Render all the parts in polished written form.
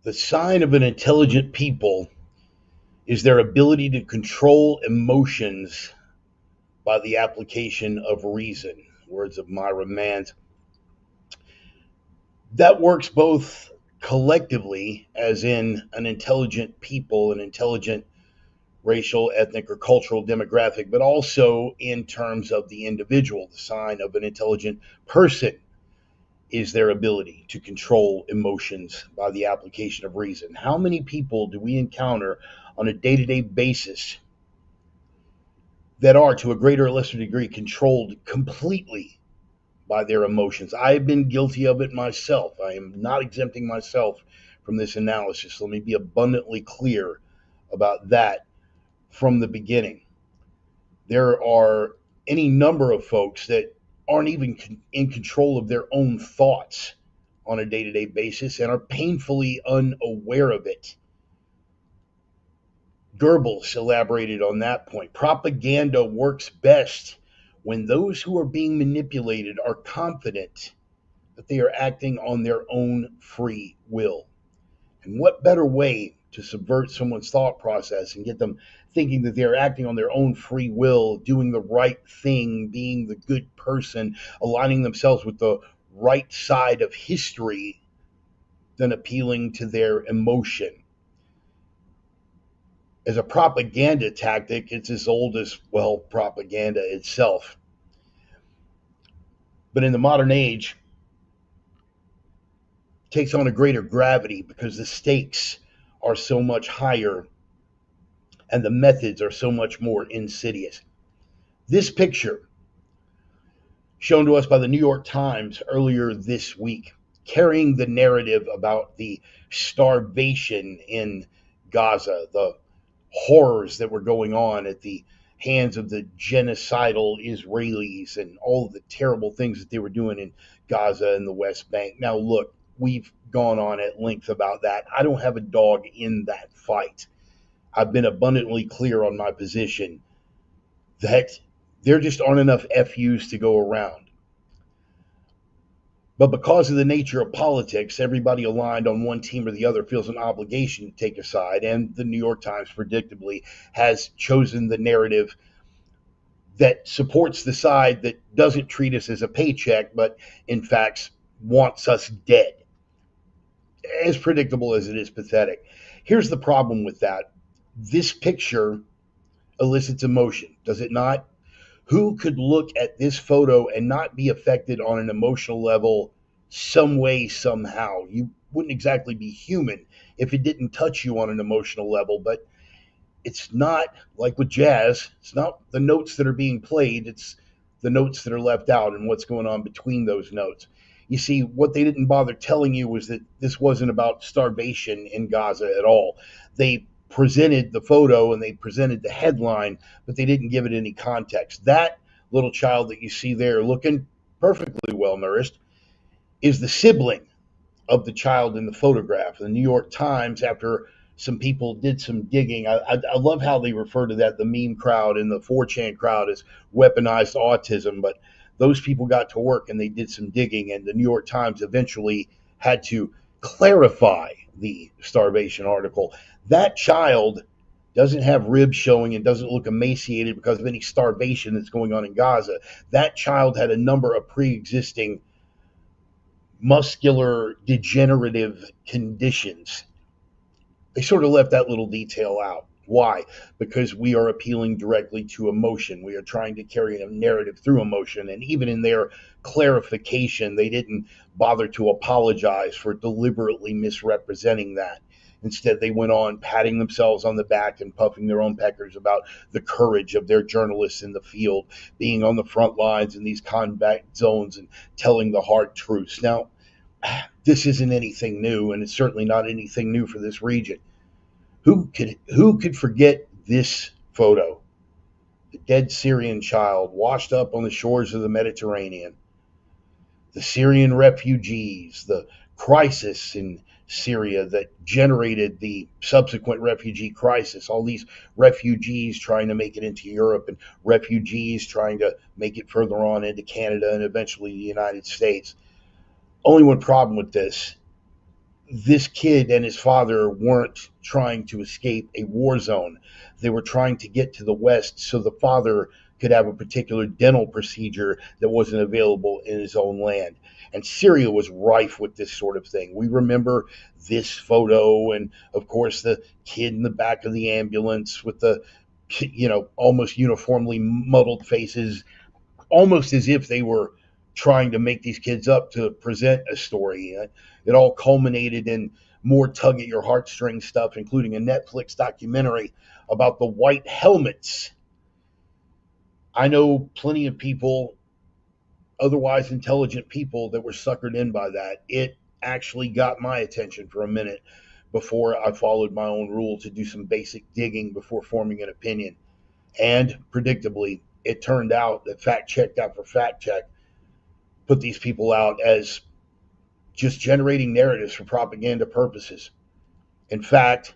The sign of an intelligent people is their ability to control emotions by the application of reason. Words of Myra Mann. That works both collectively, as in an intelligent people, an intelligent racial, ethnic, or cultural demographic, but also in terms of the individual. The sign of an intelligent person is their ability to control emotions by the application of reason. How many people do we encounter on a day to day basis that are, to a greater or lesser degree, controlled completely by their emotions? I've been guilty of it myself. I am not exempting myself from this analysis. Let me be abundantly clear about that from the beginning. There are any number of folks that aren't even in control of their own thoughts on a day to day basis and are painfully unaware of it. Goebbels elaborated on that point. Propaganda works best when those who are being manipulated are confident that they are acting on their own free will. And what better way to subvert someone's thought process and get them thinking that they're acting on their own free will, doing the right thing, being the good person, aligning themselves with the right side of history, than appealing to their emotion? As a propaganda tactic, it's as old as, well, propaganda itself. But in the modern age, it takes on a greater gravity because the stakes are so much higher and the methods are so much more insidious. This picture, shown to us by the New York Times earlier this week, carrying the narrative about the starvation in Gaza, the horrors that were going on at the hands of the genocidal Israelis, and all of the terrible things that they were doing in Gaza and the West Bank. Now, look, we've gone on at length about that. I don't have a dog in that fight. I've been abundantly clear on my position that there just aren't enough FUs to go around. But because of the nature of politics, everybody aligned on one team or the other feels an obligation to take a side. And the New York Times, predictably, has chosen the narrative that supports the side that doesn't treat us as a paycheck, but in fact wants us dead. As predictable as it is pathetic. Here's the problem with that. This picture elicits emotion, does it not? Who could look at this photo and not be affected on an emotional level some way, somehow? You wouldn't exactly be human if it didn't touch you on an emotional level, but it's not like with jazz. It's not the notes that are being played, it's the notes that are left out and what's going on between those notes. You see, what they didn't bother telling you was that this wasn't about starvation in Gaza at all. They presented the photo and they presented the headline, but they didn't give it any context. That little child that you see there, looking perfectly well nourished, is the sibling of the child in the photograph. The New York Times, after some people did some digging, I love how they refer to that, the meme crowd and the 4chan crowd, as weaponized autism, but those people got to work and they did some digging, and the New York Times eventually had to clarify the starvation article. That child doesn't have ribs showing and doesn't look emaciated because of any starvation that's going on in Gaza. That child had a number of pre-existing muscular degenerative conditions. They sort of left that little detail out. Why? Because we are appealing directly to emotion. We are trying to carry a narrative through emotion. And even in their clarification, they didn't bother to apologize for deliberately misrepresenting that. Instead, they went on patting themselves on the back and puffing their own peckers about the courage of their journalists in the field, being on the front lines in these combat zones and telling the hard truths. Now, this isn't anything new, and it's certainly not anything new for this region. Who could forget this photo? The dead Syrian child washed up on the shores of the Mediterranean. The Syrian refugees, the crisis in Syria that generated the subsequent refugee crisis, all these refugees trying to make it into Europe and refugees trying to make it further on into Canada and eventually the United States. Only one problem with this: this kid and his father weren't trying to escape a war zone. They were trying to get to the West so the father could have a particular dental procedure that wasn't available in his own land. And Syria was rife with this sort of thing. We remember this photo, and of course, the kid in the back of the ambulance with the, almost uniformly muddled faces, almost as if they were trying to make these kids up to present a story. It all culminated in more tug at your heartstrings stuff, including a Netflix documentary about the white helmets. I know plenty of people, otherwise intelligent people, that were suckered in by that. It actually got my attention for a minute before I followed my own rule to do some basic digging before forming an opinion. And predictably, it turned out that fact check after fact check put these people out as just generating narratives for propaganda purposes. In fact,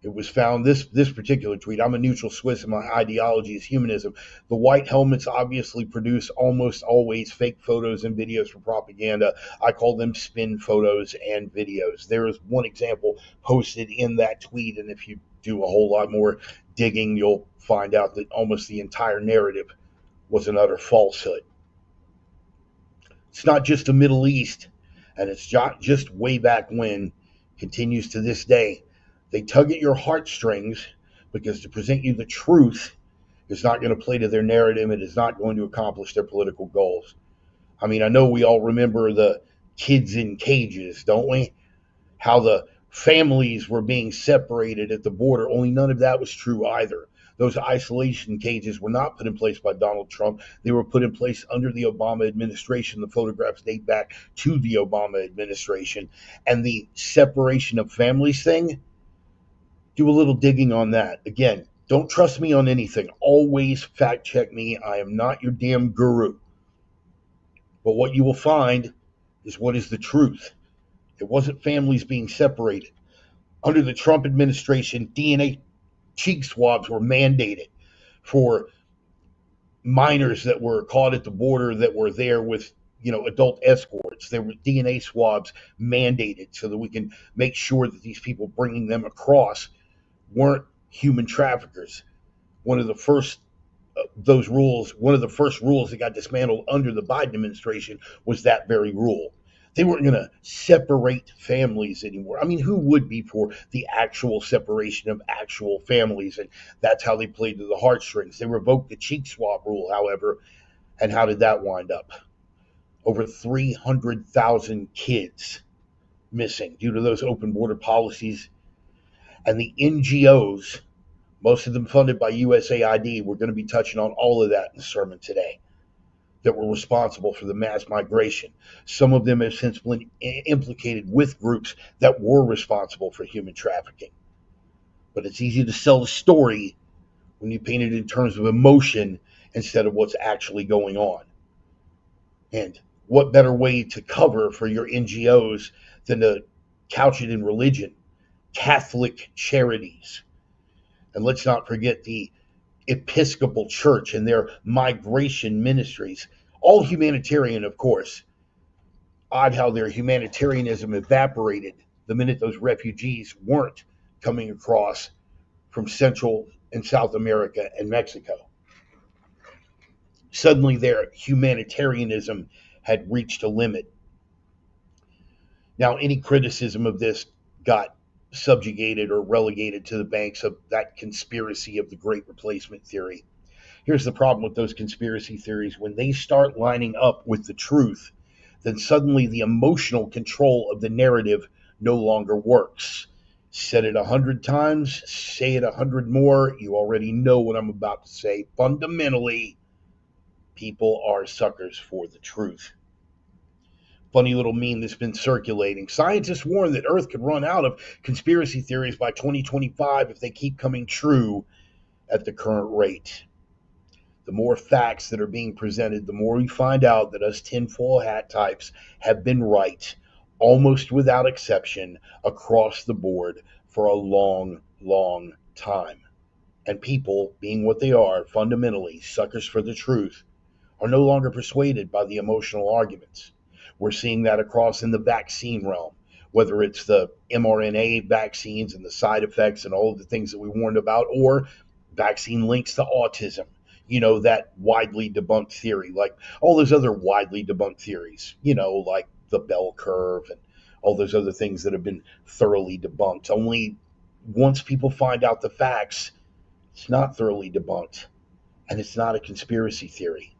it was found this particular tweet. I'm a neutral Swiss, and my ideology is humanism. The white helmets obviously produce almost always fake photos and videos for propaganda. I call them spin photos and videos. There is one example posted in that tweet, and if you do a whole lot more digging, you'll find out that almost the entire narrative was an utter falsehood. It's not just the Middle East, and it's just way back when, continues to this day. They tug at your heartstrings because to present you the truth is not going to play to their narrative. It is not going to accomplish their political goals. I mean, I know we all remember the kids in cages, don't we? How the families were being separated at the border, only none of that was true either. Those isolation cages were not put in place by Donald Trump. They were put in place under the Obama administration. The photographs date back to the Obama administration. And the separation of families thing, do a little digging on that. Again, don't trust me on anything. Always fact check me. I am not your damn guru. But what you will find is what is the truth. It wasn't families being separated. Under the Trump administration, DNA cheek swabs were mandated for minors that were caught at the border that were there with adult escorts. There were DNA swabs mandated so that we can make sure that these people bringing them across weren't human traffickers. One of the first rules that got dismantled under the Biden administration was that very rule. They weren't going to separate families anymore. I mean, who would be for the actual separation of actual families? And that's how they played to the heartstrings. They revoked the cheek swab rule, however, and how did that wind up? Over 300,000 kids missing due to those open border policies. And the NGOs, most of them funded by USAID, we're going to be touching on all of that in the sermon today, that were responsible for the mass migration. Some of them have since been implicated with groups that were responsible for human trafficking. But it's easy to sell the story when you paint it in terms of emotion instead of what's actually going on. And what better way to cover for your NGOs than to couch it in religion, Catholic charities. And let's not forget the Episcopal Church and their migration ministries, all humanitarian, of course. Odd how their humanitarianism evaporated the minute those refugees weren't coming across from Central and South America and Mexico. Suddenly their humanitarianism had reached a limit. Now, any criticism of this got subjugated or relegated to the banks of that conspiracy of the Great Replacement theory. Here's the problem with those conspiracy theories. When they start lining up with the truth, then suddenly the emotional control of the narrative no longer works. Said it 100 times, say it 100 more. You already know what I'm about to say. Fundamentally, people are suckers for the truth. Funny little meme that's been circulating. Scientists warn that Earth could run out of conspiracy theories by 2025 if they keep coming true at the current rate. The more facts that are being presented, the more we find out that us tinfoil hat types have been right, almost without exception, across the board for a long, long time. And people, being what they are, fundamentally suckers for the truth, are no longer persuaded by the emotional arguments. We're seeing that across in the vaccine realm. whether it's the mRNA vaccines and the side effects and all of the things that we warned about, or vaccine links to autism. That widely debunked theory, like all those other widely debunked theories, like the bell curve and all those other things that have been thoroughly debunked. Only once people find out the facts, it's not thoroughly debunked and it's not a conspiracy theory.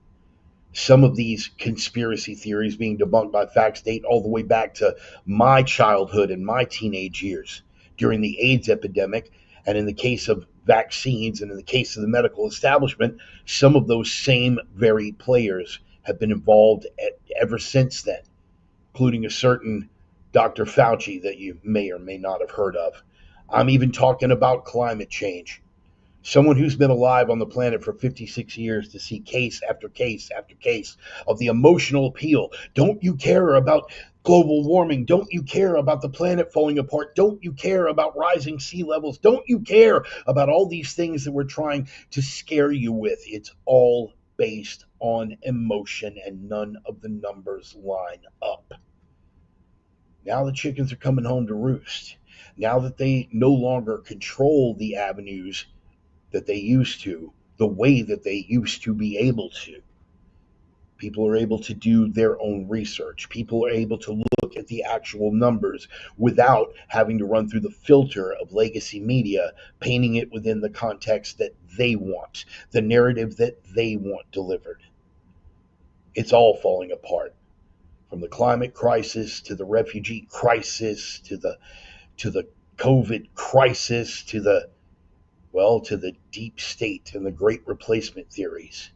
Some of these conspiracy theories being debunked by facts date all the way back to my childhood and my teenage years during the AIDS epidemic. And in the case of vaccines and in the case of the medical establishment, some of those same very players have been involved ever since then, including a certain Dr. Fauci that you may or may not have heard of. I'm even talking about climate change. Someone who's been alive on the planet for 56 years to see case after case after case of the emotional appeal. Don't you care about global warming? Don't you care about the planet falling apart? Don't you care about rising sea levels? Don't you care about all these things that we're trying to scare you with? It's all based on emotion, and none of the numbers line up. Now the chickens are coming home to roost. Now that they no longer control the avenues that they used to, the way that they used to be able to. People are able to do their own research. People are able to look at the actual numbers without having to run through the filter of legacy media, painting it within the context that they want, the narrative that they want delivered. It's all falling apart. From the climate crisis to the refugee crisis to the COVID crisis to the deep state and the great replacement theories.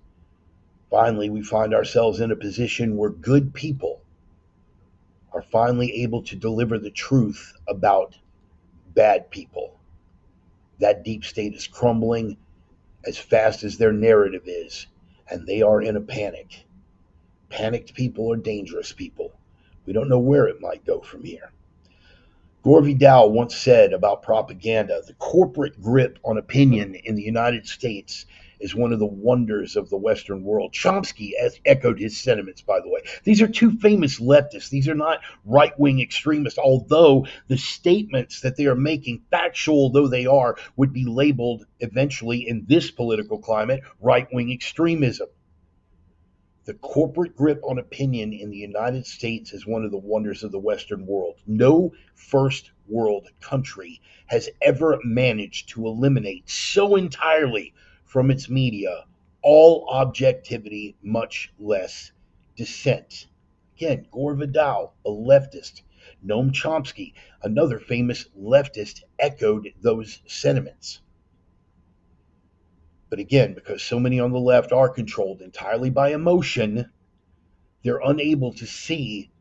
Finally, we find ourselves in a position where good people are finally able to deliver the truth about bad people. That deep state is crumbling as fast as their narrative is, and they are in a panic. Panicked people are dangerous people. We don't know where it might go from here. Gore Vidal once said about propaganda, the corporate grip on opinion in the United States is one of the wonders of the Western world. Chomsky has echoed his sentiments, by the way. These are two famous leftists. These are not right-wing extremists, although the statements that they are making, factual though they are, would be labeled eventually in this political climate right-wing extremism. The corporate grip on opinion in the United States is one of the wonders of the Western world. No first world country has ever managed to eliminate so entirely from its media all objectivity, much less dissent. Again, Gore Vidal, a leftist. Noam Chomsky, another famous leftist, echoed those sentiments. But again, because so many on the left are controlled entirely by emotion, they're unable to see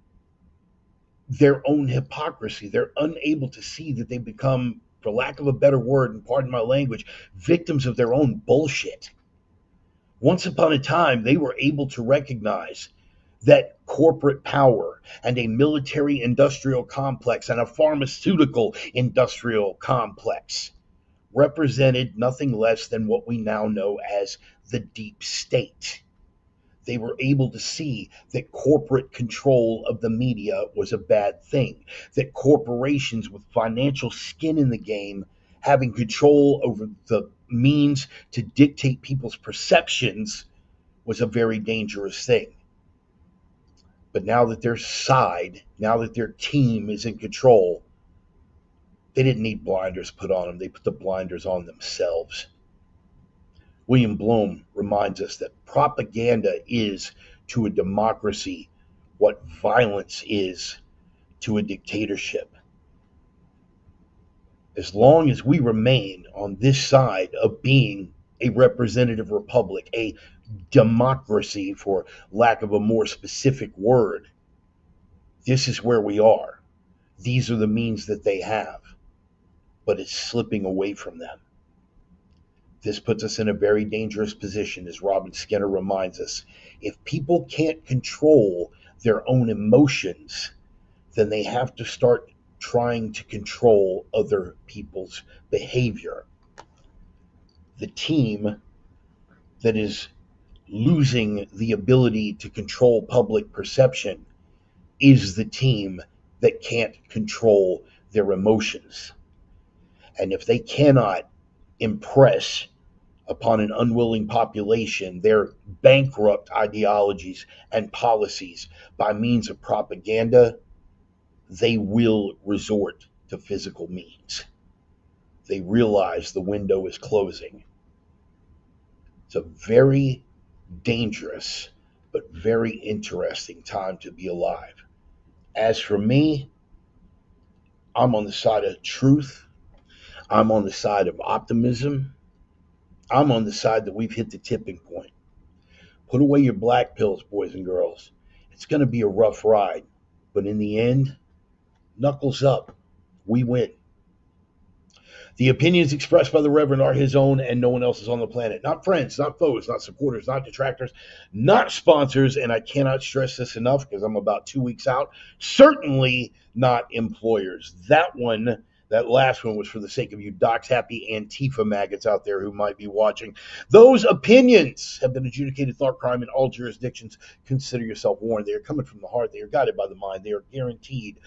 their own hypocrisy. They're unable to see that they become, for lack of a better word, and pardon my language, victims of their own bullshit. Once upon a time, they were able to recognize that corporate power and a military industrial complex and a pharmaceutical industrial complex represented nothing less than what we now know as the deep state. They were able to see that corporate control of the media was a bad thing, that corporations with financial skin in the game, having control over the means to dictate people's perceptions, was a very dangerous thing. But now that their side, now that their team is in control, they didn't need blinders put on them. They put the blinders on themselves. William Blum reminds us that propaganda is to a democracy what violence is to a dictatorship. As long as we remain on this side of being a representative republic, a democracy, for lack of a more specific word, this is where we are. These are the means that they have, but it's slipping away from them. This puts us in a very dangerous position, as Robin Skinner reminds us. If people can't control their own emotions, then they have to start trying to control other people's behavior. The team that is losing the ability to control public perception is the team that can't control their emotions. And if they cannot impress upon an unwilling population their bankrupt ideologies and policies by means of propaganda, they will resort to physical means. They realize the window is closing. It's a very dangerous but very interesting time to be alive. As for me, I'm on the side of truth. I'm on the side of optimism. I'm on the side that we've hit the tipping point. Put away your black pills, boys and girls. It's going to be a rough ride, but in the end, knuckles up. We win. The opinions expressed by the Reverend are his own and no one else's on the planet. Not friends, not foes, not supporters, not detractors, not sponsors, and I cannot stress this enough because I'm about 2 weeks out. Certainly not employers. That last one was for the sake of you docs happy Antifa maggots out there who might be watching. Those opinions have been adjudicated thought crime in all jurisdictions. Consider yourself warned. They are coming from the heart. They are guided by the mind. They are guaranteed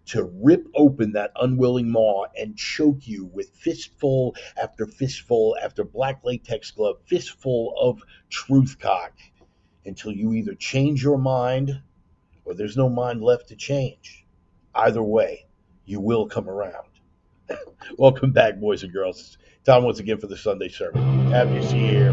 to rip open that unwilling maw and choke you with fistful after black latex glove, fistful of truth cock until you either change your mind or there's no mind left to change. Either way, you will come around. Welcome back, boys and girls. Time once again for the Sunday sermon. Happy to see you here.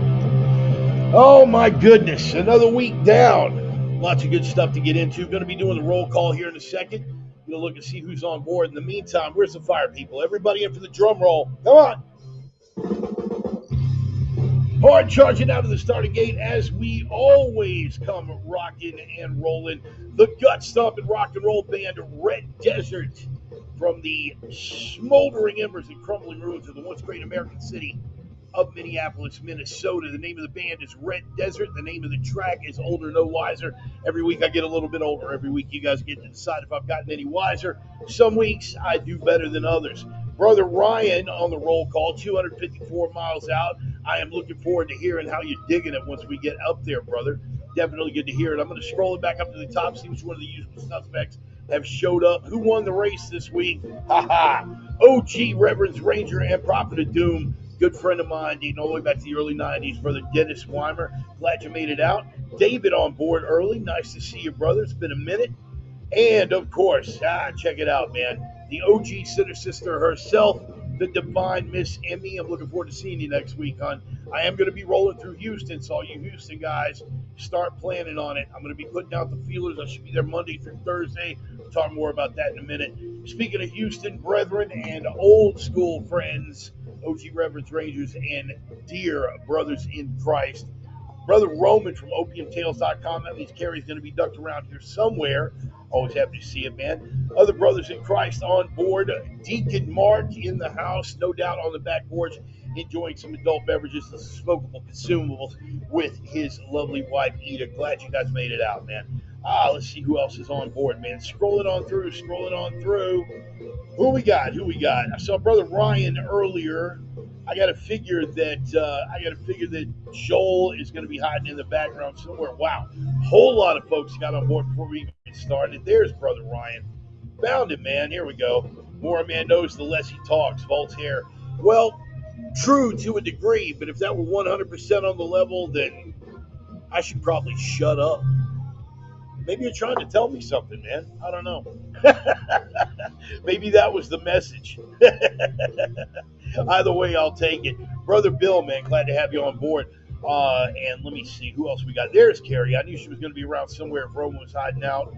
Oh my goodness, another week down. Lots of good stuff to get into. Going to be doing the roll call here in a second. Going to look and see who's on board. In the meantime, where's the fire people? Everybody in for the drum roll. Come on. Hard charging out of the starting gate as we always come rocking and rolling. The gut stomping rock and roll band Red Desert, from the smoldering embers and crumbling ruins of the once great American city of Minneapolis, Minnesota. The name of the band is Red Desert. The name of the track is Older No Wiser. Every week I get a little bit older. Every week you guys get to decide if I've gotten any wiser. Some weeks I do better than others. Brother Ryan on the roll call, 254 miles out. I am looking forward to hearing how you're digging it once we get up there, brother. Definitely good to hear it. I'm going to scroll it back up to the top, see which one of the usual suspects have showed up. Who won the race this week? OG Reverend's Ranger and Prophet of Doom. Good friend of mine, dating all the way back to the early 90s, Brother Dennis Weimer. Glad you made it out. David on board early. Nice to see you, brother. It's been a minute. And, of course, check it out, man. The OG Sinner Sister herself, the divine Miss Emmy. I'm looking forward to seeing you next week, hon. I am going to be rolling through Houston, so all you Houston guys, start planning on it. I'm going to be putting out the feelers. I should be there Monday through Thursday. We'll talk more about that in a minute. Speaking of Houston brethren and old school friends, OG Reverence Rangers and dear brothers in Christ, Brother Roman from opiumtales.com. That means Carrie's going to be ducked around here somewhere. Always happy to see it, man. Other brothers in Christ on board. Deacon Mark in the house, no doubt on the back porch, enjoying some adult beverages, some smokable consumables with his lovely wife, Ida. Glad you guys made it out, man. Let's see who else is on board, man. Scrolling on through. Who we got? I saw Brother Ryan earlier. I got to figure that Joel is going to be hiding in the background somewhere. Wow, whole lot of folks got on board before we even started. There's Brother Ryan. Found him, man. Here we go. More a man knows, the less he talks. Voltaire. Well, true to a degree, but if that were 100% on the level, then I should probably shut up. Maybe you're trying to tell me something, man. I don't know. Maybe that was the message. Either way, I'll take it. Brother Bill, man, glad to have you on board. And let me see who else we got. There's Carrie. I knew she was going to be around somewhere if Roman was hiding out.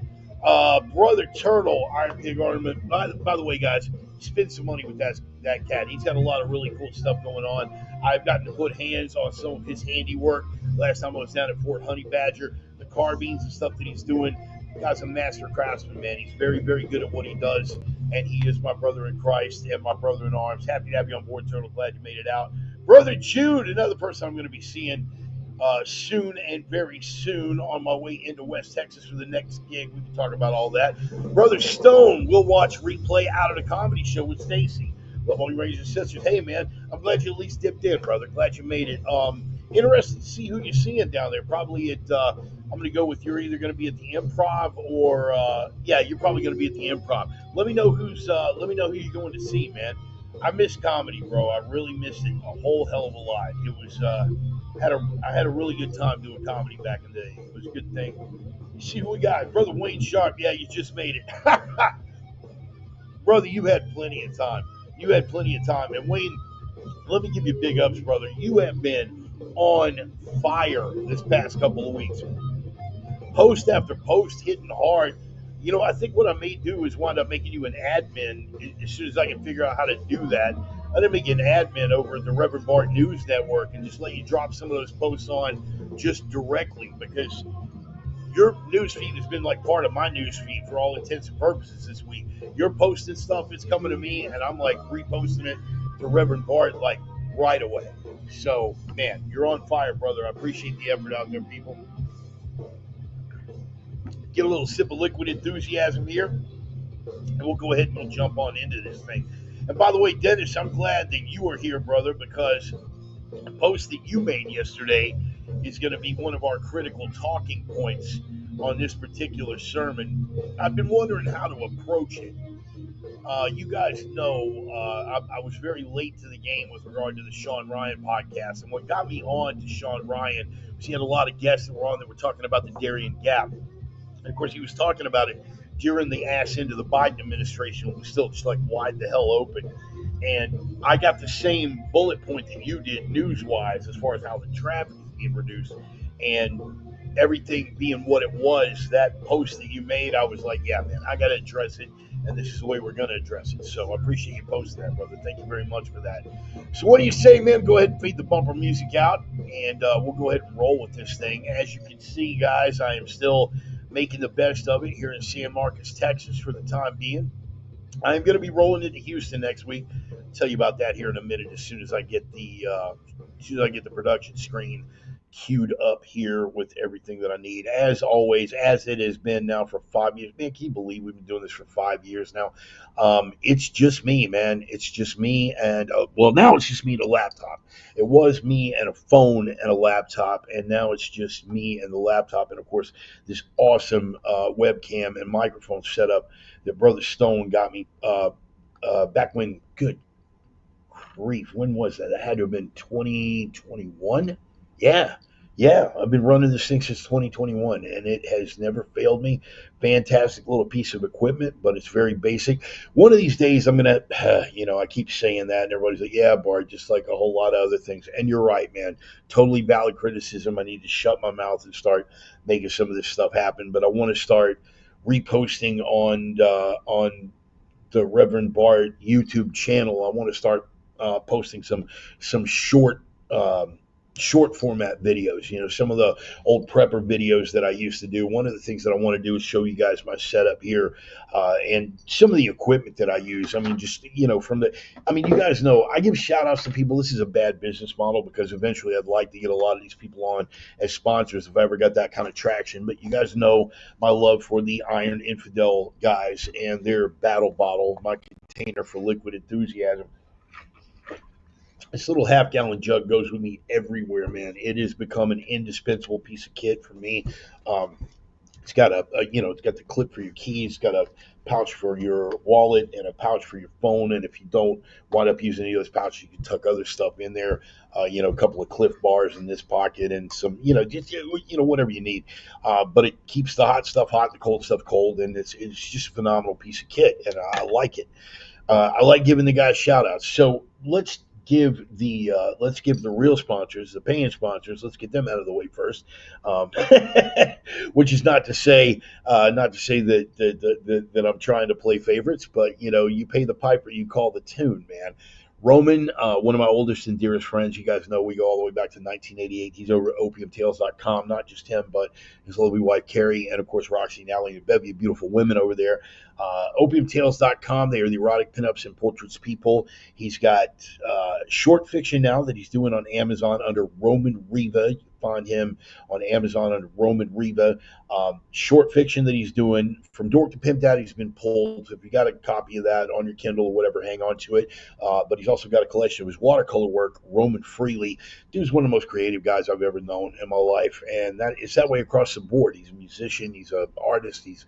Brother Turtle, Iron Pig Ornament. By the way, guys, spend some money with that cat. He's got a lot of really cool stuff going on. I've gotten to put hands on some of his handiwork. Last time I was down at Fort Honey Badger, the carbines and stuff that he's doing. Guy's a master craftsman, man. He's very, very good at what he does, and he is my brother in Christ and my brother in arms. Happy to have you on board, Turtle. Glad you made it out. Brother Jude, another person I'm going to be seeing soon and very soon on my way into West Texas for the next gig. We can talk about all that. Brother Stone, we'll watch replay out of the comedy show with Stacy. Love all your Rangers and sisters. Hey, man, I'm glad you at least dipped in, brother. Glad you made it. Interested to see who you're seeing down there. Probably at I'm going to go with you're either going to be at the Improv or yeah, you're probably going to be at the Improv. Let me know who you're going to see, man. I miss comedy, bro. I really missed it a whole hell of a lot. It was I had a really good time doing comedy back in the day. It was a good thing. You see who we got, brother Wayne Sharp. Yeah, you just made it, brother. You had plenty of time. You had plenty of time, and Wayne, let me give you big ups, brother. You have been on fire this past couple of weeks. Post after post, hitting hard. You know, I think what I may do is wind up making you an admin as soon as I can figure out how to do that. I'm gonna make you an admin over at the Reverend Bart News Network and just let you drop some of those posts on just directly because your news feed has been like part of my news feed for all intents and purposes this week. You're posting stuff, it's coming to me, and I'm like reposting it to Reverend Bart like right away. So, man, you're on fire, brother. I appreciate the effort out there, people. Get a little sip of liquid enthusiasm here, and we'll go ahead and we'll jump on into this thing. And by the way, Dennis, I'm glad that you are here, brother, because the post that you made yesterday is going to be one of our critical talking points on this particular sermon. I've been wondering how to approach it. You guys know I was very late to the game with regard to the Sean Ryan podcast. And what got me on to Sean Ryan was he had a lot of guests that were on that were talking about the Darien Gap. And of course, he was talking about it during the ass into the Biden administration. It was still just like wide the hell open. And I got the same bullet point that you did news wise as far as how the traffic is being reduced. And everything being what it was, that post that you made, I was like, yeah, man, I got to address it. And this is the way we're going to address it. So I appreciate you posting that, brother. Thank you very much for that. So what do you say, man? Go ahead and fade the bumper music out, and we'll go ahead and roll with this thing. As you can see, guys, I am still making the best of it here in San Marcos, Texas for the time being. I am going to be rolling into Houston next week. I'll tell you about that here in a minute as soon as I get the production screen queued up here with everything that I need. As always, as it has been now for 5 years. Man, can you believe we've been doing this for 5 years now? It's just me, man. It's just me and, well, now it's just me and a laptop. It was me and a phone and a laptop, and now it's just me and the laptop. And, of course, this awesome webcam and microphone setup that Brother Stone got me back when, good grief, when was that? That had to have been 2021. Yeah, I've been running this thing since 2021, and it has never failed me. Fantastic little piece of equipment, but it's very basic. One of these days, I'm gonna, I keep saying that, and everybody's like, "Yeah, Bart," just like a whole lot of other things. And you're right, man. Totally valid criticism. I need to shut my mouth and start making some of this stuff happen. But I want to start reposting on the Reverend Bart YouTube channel. I want to start posting some short format videos, some of the old prepper videos that I used to do. One of the things that I want to do is show you guys my setup here and some of the equipment that I use. I mean, just, you guys know, I give shout outs to people. This is a bad business model because eventually I'd like to get a lot of these people on as sponsors if I ever got that kind of traction. But you guys know my love for the Iron Infidel guys and their battle bottle, my container for liquid enthusiasm. This little half-gallon jug goes with me everywhere, man. It has become an indispensable piece of kit for me. It's got it's got the clip for your keys, it's got a pouch for your wallet and a pouch for your phone. And if you don't wind up using any of those pouches, you can tuck other stuff in there. A couple of Cliff bars in this pocket and some, whatever you need. But it keeps the hot stuff hot, the cold stuff cold, and it's just a phenomenal piece of kit, and I like it. I like giving the guys shout-outs. So let's give the real sponsors, the paying sponsors, let's get them out of the way first. Which is not to say that I'm trying to play favorites, but you pay the piper, you call the tune, man. Roman, one of my oldest and dearest friends, you guys know we go all the way back to 1988. He's over at opiumtales.com. Not just him, but his lovely wife, Carrie, and, of course, Roxy, Natalie, and a bevy of beautiful women over there. Opiumtales.com, they are the erotic pinups and portraits people. He's got short fiction now that he's doing on Amazon under Roman Riva. find him on Amazon under Roman Riva. Short fiction that he's doing from Dork to Pimp Daddy's been pulled. So if you got a copy of that on your Kindle or whatever, hang on to it. But he's also got a collection of his watercolor work, Roman Freely. Dude's one of the most creative guys I've ever known in my life, and that it's that way across the board. He's a musician, he's an artist, he's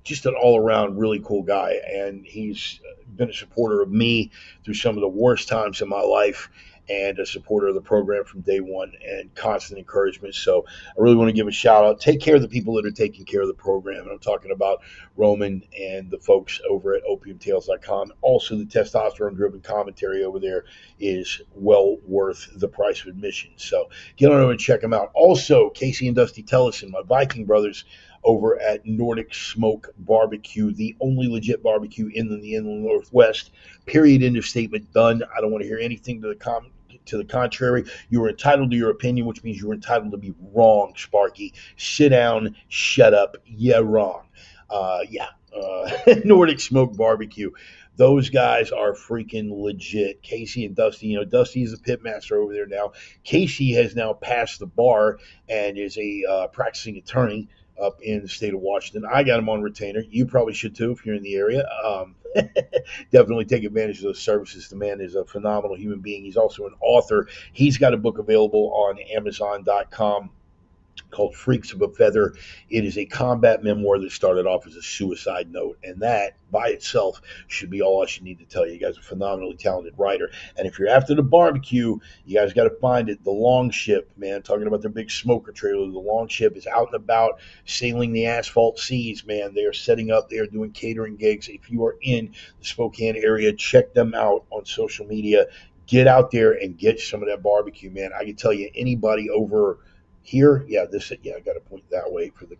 just an all-around really cool guy, and he's been a supporter of me through some of the worst times in my life, and a supporter of the program from day one, and constant encouragement. So I really want to give a shout out. Take care of the people that are taking care of the program. And I'm talking about Roman and the folks over at opiumtales.com. Also, the testosterone-driven commentary over there is well worth the price of admission. So get on over and check them out. Also, Casey and Dusty Tellison, my Viking brothers, over at Nordic Smoke Barbecue, the only legit barbecue in the Inland Northwest. Period. End of statement. Done. I don't want to hear anything to the contrary. You are entitled to your opinion, which means you're entitled to be wrong, Sparky. Sit down, shut up. Yeah, wrong. Nordic Smoke Barbecue. Those guys are freaking legit. Casey and Dusty, Dusty is a pit master over there now. Casey has now passed the bar and is a practicing attorney up in the state of Washington. I got him on retainer. You probably should too if you're in the area. Definitely take advantage of those services. The man is a phenomenal human being. He's also an author. He's got a book available on Amazon.com called Freaks of a Feather. It is a combat memoir that started off as a suicide note, and that by itself should be all I should need to tell you. You guys are a phenomenally talented writer, and if you're after the barbecue, you guys got to find it. The Long Ship, man, talking about their big smoker trailer. The Long Ship is out and about, sailing the asphalt seas, man. They are setting up. They are doing catering gigs. If you are in the Spokane area, check them out on social media. Get out there and get some of that barbecue, man. I can tell you, anybody over here, I got to point that way for the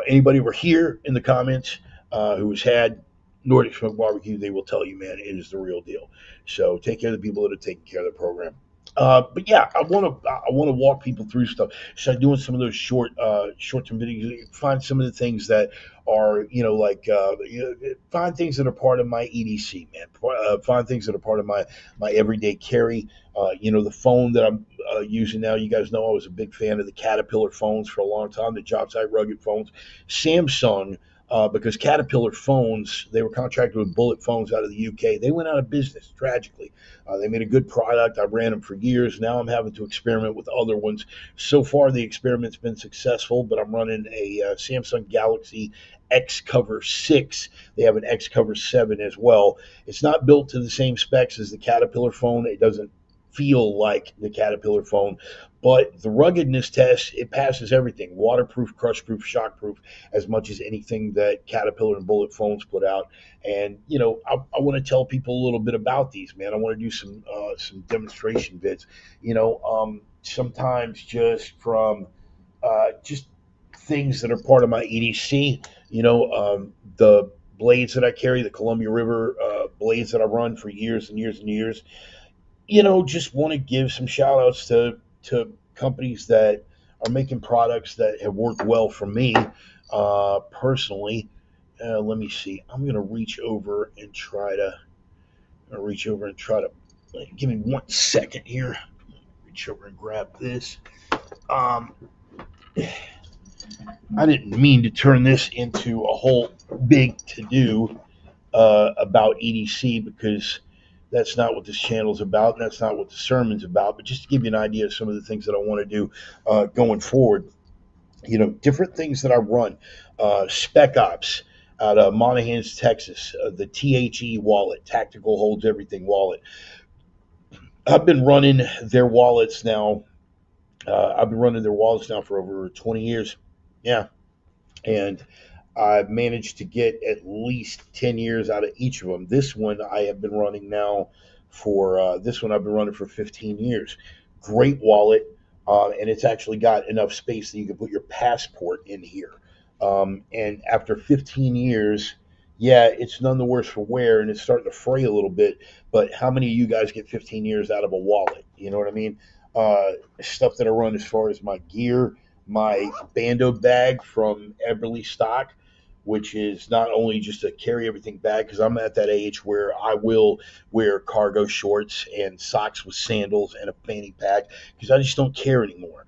anybody over here in the comments who has had Nordic Smoke Barbecue, they will tell you, man, it is the real deal. So take care of the people that are taking care of the program. But yeah, I want to walk people through stuff. Start doing some of those short-term videos. Find some of the things that are, find things that are part of my EDC, man. Find things that are part of my everyday carry. The phone that I'm using now. You guys know I was a big fan of the Caterpillar phones for a long time. The job site rugged phones. Samsung. Because Caterpillar phones, they were contracted with Bullet phones out of the UK. They went out of business, tragically. They made a good product. I ran them for years. Now I'm having to experiment with other ones. So far, the experiment's been successful, but I'm running a Samsung Galaxy X Cover 6. They have an X Cover 7 as well. It's not built to the same specs as the Caterpillar phone. It doesn't feel like the Caterpillar phone, but the ruggedness test, it passes everything. Waterproof, crushproof, shockproof, as much as anything that Caterpillar and Bullet phones put out. And, I want to tell people a little bit about these, man. I want to do some demonstration vids, sometimes just from just things that are part of my EDC, the blades that I carry, the Columbia River blades that I run for years and years and years. Just want to give some shout outs to companies that are making products that have worked well for me personally. Let me see. I'm going to reach over and try to give me 1 second here. Reach over and grab this. I didn't mean to turn this into a whole big to-do about EDC, because that's not what this channel's about, and that's not what the sermon's about. But just to give you an idea of some of the things that I want to do going forward, different things that I run. Spec Ops out of Monahans, Texas, the THE wallet, Tactical Holds Everything wallet. I've been running their wallets now. For over 20 years. Yeah. And I've managed to get at least 10 years out of each of them. This one I have been running now for 15 years. Great wallet, and it's actually got enough space that you can put your passport in here. And after 15 years, it's none the worse for wear, and it's starting to fray a little bit. But how many of you guys get 15 years out of a wallet? You know what I mean? Stuff that I run as far as my gear, my Bando bag from Everly Stock. which is not only just to carry everything back, because I'm at that age where I will wear cargo shorts and socks with sandals and a fanny pack because I just don't care anymore.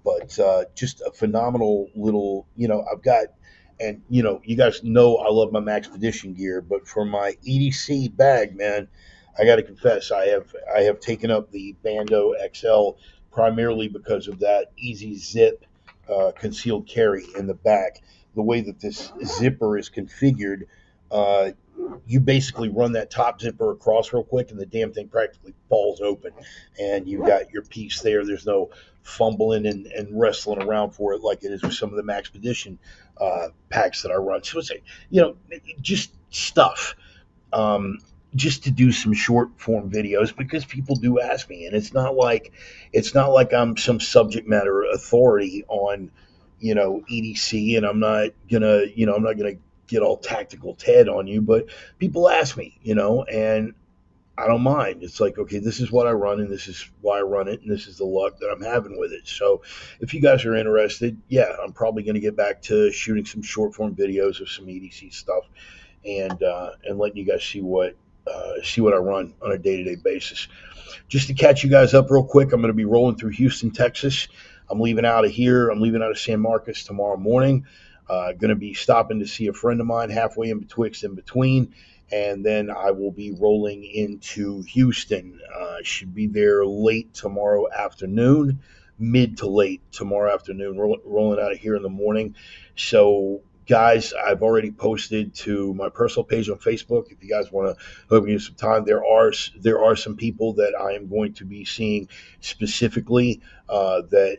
But just a phenomenal little, I've got, and you guys know I love my Maxpedition gear, but for my EDC bag, man, I got to confess I have taken up the Bando XL primarily because of that easy zip concealed carry in the back. The way that this zipper is configured, uh, you basically run that top zipper across real quick, and the damn thing practically falls open, and you've got your piece there. There's no fumbling and wrestling around for it like it is with some of the Maxpedition packs that I run. So it's just stuff. Um, just to do some short form videos because people do ask me, and it's not like I'm some subject matter authority on EDC, and I'm not gonna get all tactical Ted on you, but people ask me, and I don't mind. It's like, okay, this is what I run, and this is why I run it, and this is the luck that I'm having with it. So, if you guys are interested, yeah, I'm probably going to get back to shooting some short form videos of some EDC stuff, and letting you guys see what I run on a day to day basis. Just to catch you guys up real quick, I'm going to be rolling through Houston, Texas. I'm leaving out of here. I'm leaving out of San Marcos tomorrow morning. Going to be stopping to see a friend of mine halfway in betwixt in between, and then I will be rolling into Houston. Should be there late tomorrow afternoon, mid to late tomorrow afternoon. Rolling out of here in the morning. So, guys, I've already posted to my personal page on Facebook. If you guys want to hook me some time, there are some people that I am going to be seeing specifically that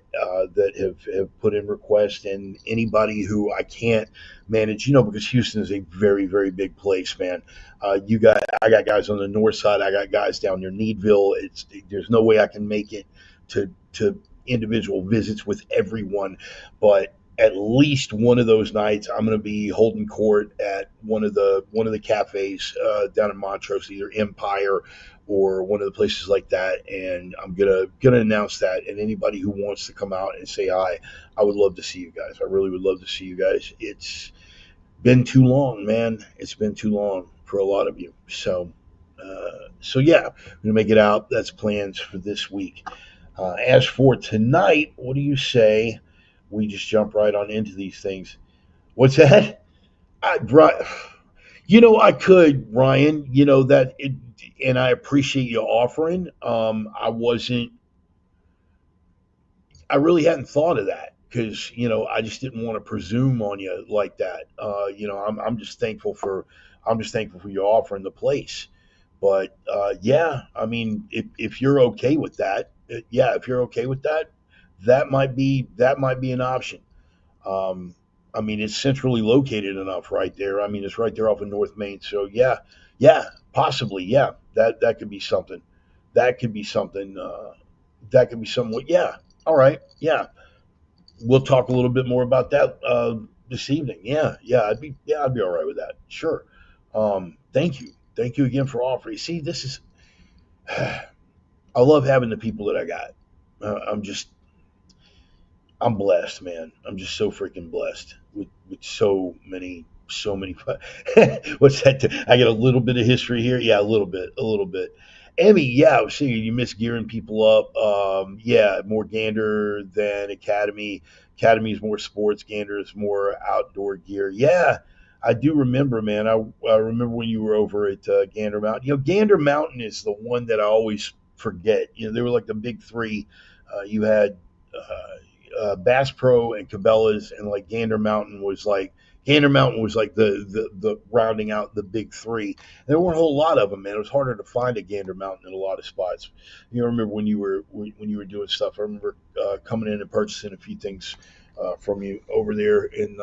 have put in requests, and anybody who I can't manage, because Houston is a very, very big place, man. I got guys on the north side. I got guys down near Needville. There's no way I can make it to individual visits with everyone, but at least one of those nights I'm going to be holding court at one of the cafes down in Montrose, either Empire or one of the places like that, and I'm gonna announce that. And anybody who wants to come out and say hi, I would love to see you guys. I really would love to see you guys. It's been too long, man. It's been too long for a lot of you. So yeah, I'm gonna make it out. That's plans for this week. As for tonight, what do you say? We just jump right on into these things. What's that? Right. I could, Ryan. And I appreciate you offering. I really hadn't thought of that because I just didn't want to presume on you like that. I'm just thankful for you offering the place. But yeah, I mean, if you're okay with that, yeah, if you're okay with that, that might be an option. Um, I mean, it's centrally located enough right there. I mean, it's right there off of North Main. So yeah, yeah, possibly, yeah, that could be something. That could be something. That could be something. Yeah, all right, yeah. We'll talk a little bit more about that this evening. Yeah, I'd be all right with that. Sure. Thank you again for offering. See, this is. I love having the people that I got. I'm blessed, man. I'm just so freaking blessed with so many. What's that? I got a little bit of history here. Yeah, a little bit. Emmy, yeah, I was saying you miss gearing people up. Yeah, more Gander than Academy. Academy is more sports. Gander is more outdoor gear. Yeah, I do remember, man. I remember when you were over at Gander Mountain. Gander Mountain is the one that I always forget. They were like the big three. You had Bass Pro and Cabela's, and like Gander Mountain was like the rounding out the big three. There weren't a whole lot of them, man. It was harder to find a Gander Mountain in a lot of spots. Remember when you were doing stuff. I remember coming in and purchasing a few things from you over there in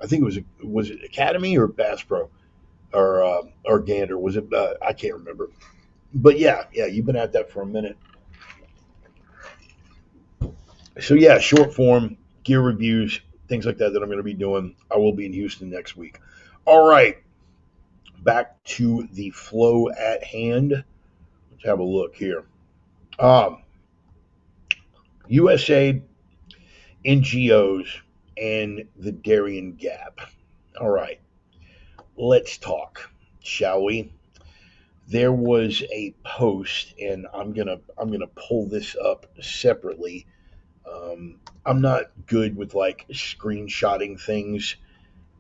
I think was it Academy or Bass Pro or Gander? Was it I can't remember. But yeah, you've been at that for a minute. So yeah, short form gear reviews, things like that I'm going to be doing. I will be in Houston next week. All right, back to the flow at hand. Let's have a look here. Um, USAID, NGOs, and the Darien Gap. All right, let's talk, shall we? There was a post, and I'm gonna pull this up separately. I'm not good with like screenshotting things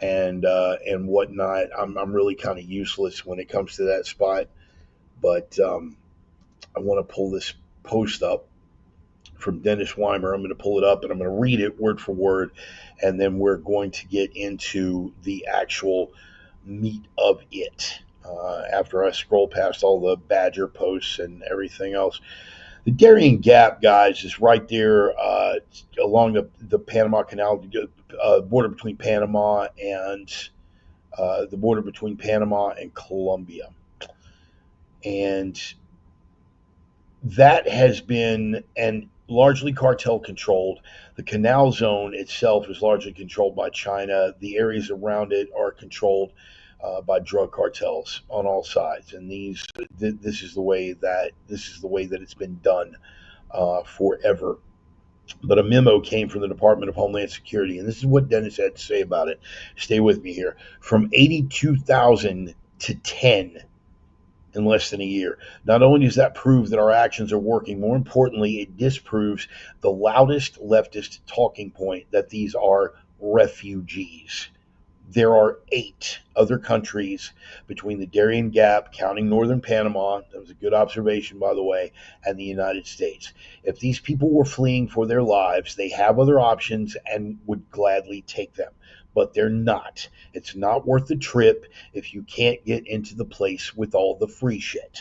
and whatnot. I'm really kind of useless when it comes to that spot. But I want to pull this post up from Dennis Weimer. I'm going to pull it up and I'm going to read it word for word, and then we're going to get into the actual meat of it. After I scroll past all the Badger posts and everything else, the Darien Gap, guys, is right there along the Panama Canal, border between Panama and the border between Panama and Colombia, and that has been and largely cartel controlled. The canal zone itself is largely controlled by China. The areas around it are controlled by drug cartels on all sides, and this is the way that it's been done forever. But a memo came from the Department of Homeland Security, and this is what Dennis had to say about it. Stay with me here. From 82,000 to 10 in less than a year. Not only does that prove that our actions are working, more importantly, it disproves the loudest leftist talking point that these are refugees. There are 8 other countries between the Darien Gap, counting northern Panama, that was a good observation, by the way, and the United States. If these people were fleeing for their lives, they have other options and would gladly take them. But they're not. It's not worth the trip if you can't get into the place with all the free shit.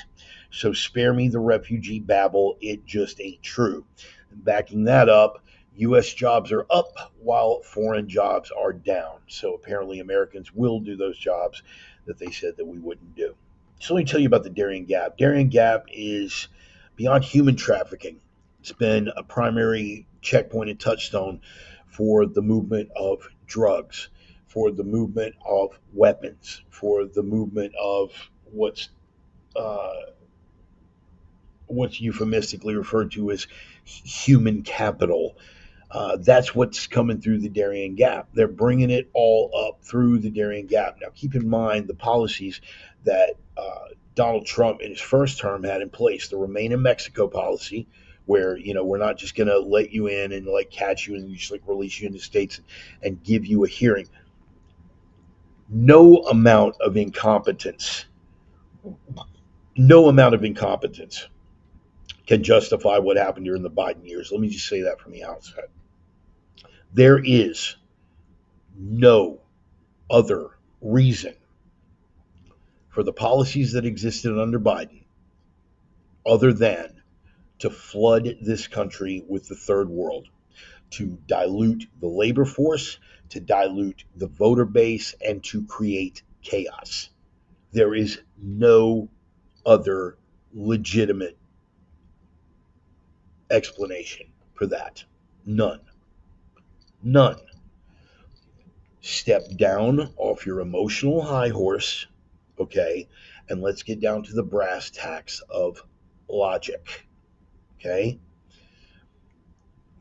So spare me the refugee babble. It just ain't true. Backing that up, U.S. jobs are up while foreign jobs are down. So apparently Americans will do those jobs that they said that we wouldn't do. So let me tell you about the Darien Gap. Darien Gap is beyond human trafficking. It's been a primary checkpoint and touchstone for the movement of drugs, for the movement of weapons, for the movement of uh, what's euphemistically referred to as human capital. That's what's coming through the Darien Gap. They're bringing it all up through the Darien Gap. Now, keep in mind the policies that Donald Trump in his first term had in place. The Remain in Mexico policy, where we're not just going to let you in and like catch you and just like release you in the states and give you a hearing. No amount of incompetence, no amount of incompetence can justify what happened during the Biden years. Let me just say that from the outset. There is no other reason for the policies that existed under Biden other than to flood this country with the third world, to dilute the labor force, to dilute the voter base, and to create chaos. There is no other legitimate explanation for that. None. None. Step down off your emotional high horse, okay, and let's get down to the brass tacks of logic, okay?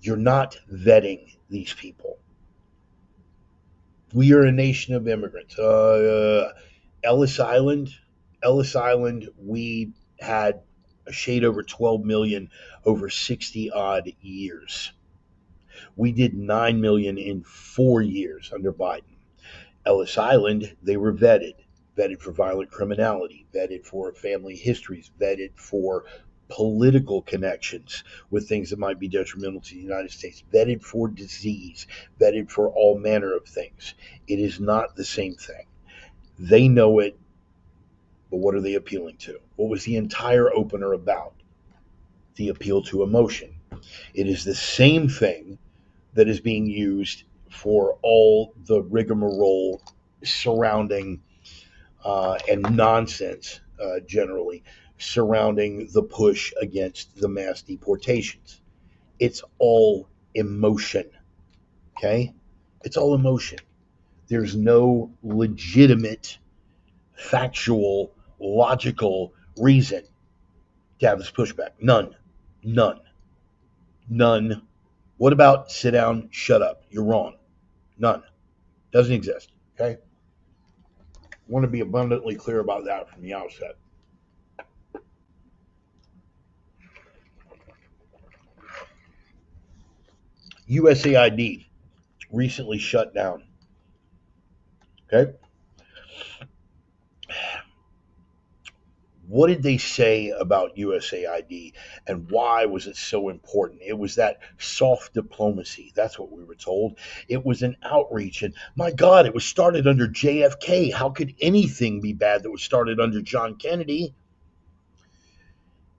You're not vetting these people. We are a nation of immigrants. Ellis Island, Ellis Island, we had a shade over 12 million over 60 odd years. We did 9 million in 4 years under Biden. Ellis Island, they were vetted for violent criminality, vetted for family histories, vetted for political connections with things that might be detrimental to the United States, vetted for disease, vetted for all manner of things. It is not the same thing. They know it, but what are they appealing to? What was the entire opener about? The appeal to emotion. It is the same thing that is being used for all the rigmarole surrounding and nonsense generally surrounding the push against the mass deportations. It's all emotion, okay? It's all emotion. There's no legitimate, factual, logical reason to have this pushback. None. None. None. What about sit down, shut up? You're wrong. None. Doesn't exist, okay? Want to be abundantly clear about that from the outset. USAID recently shut down. Okay. What did they say about USAID and why was it so important? It was that soft diplomacy. That's what we were told. It was an outreach. And my God, it was started under JFK. How could anything be bad that was started under John Kennedy?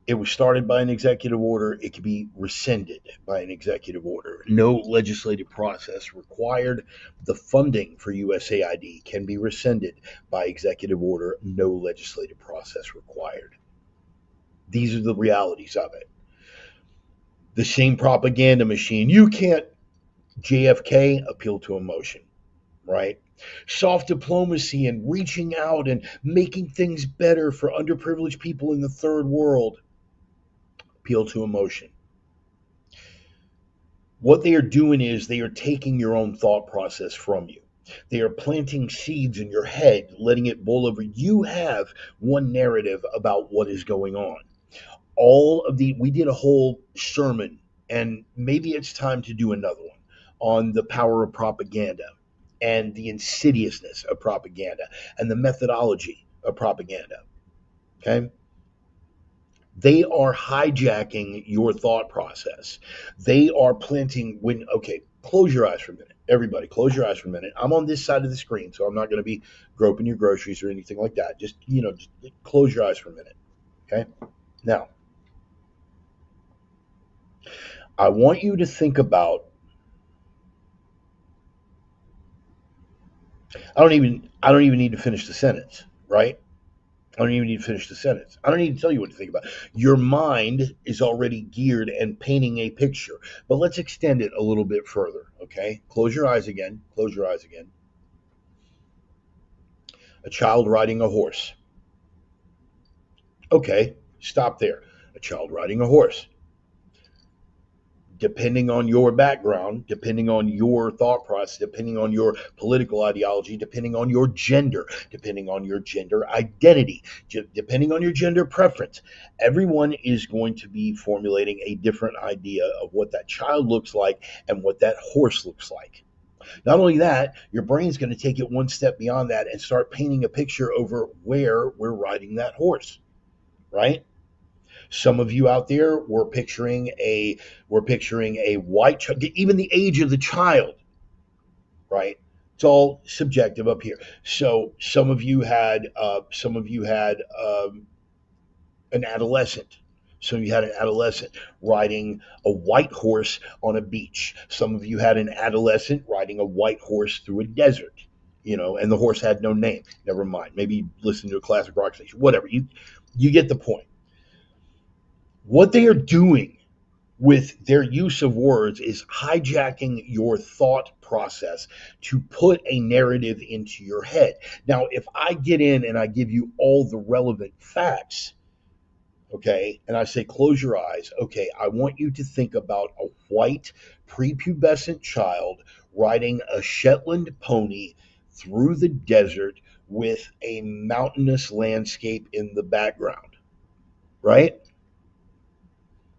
It was started by an executive order. It could be rescinded by an executive order. No legislative process required. The funding for USAID can be rescinded by executive order. No legislative process required. These are the realities of it. The same propaganda machine. You can't, JFK, appeal to emotion, right? Soft diplomacy and reaching out and making things better for underprivileged people in the third world, appeal to emotion. What they are doing is they are taking your own thought process from you. They are planting seeds in your head, letting it boil over. You have one narrative about what is going on. We did a whole sermon, and maybe it's time to do another one on the power of propaganda and the insidiousness of propaganda and the methodology of propaganda. Okay. They are hijacking your thought process. They are planting okay, close your eyes for a minute. Everybody, close your eyes for a minute. I'm on this side of the screen, so I'm not going to be groping your groceries or anything like that. Just close your eyes for a minute. Okay. Now, I want you to think about. I don't even need to finish the sentence, right? I don't even need to finish the sentence. I don't need to tell you what to think about. Your mind is already geared and painting a picture. But let's extend it a little bit further, okay? Close your eyes again. Close your eyes again. A child riding a horse. Okay, stop there. A child riding a horse. Depending on your background, depending on your thought process, depending on your political ideology, depending on your gender, depending on your gender identity, depending on your gender preference, everyone is going to be formulating a different idea of what that child looks like and what that horse looks like. Not only that, your brain's going to take it one step beyond that and start painting a picture over where we're riding that horse, right? Some of you out there were picturing a white child, even the age of the child, right? It's all subjective up here. So an adolescent. So you had an adolescent riding a white horse on a beach. Some of you had an adolescent riding a white horse through a desert, and the horse had no name. Never mind. Maybe listen to a classic rock station. Whatever. You get the point. What they are doing with their use of words is hijacking your thought process to put a narrative into your head. Now, if I get in and I give you all the relevant facts, okay, and I say, close your eyes, okay, I want you to think about a white prepubescent child riding a Shetland pony through the desert with a mountainous landscape in the background, right?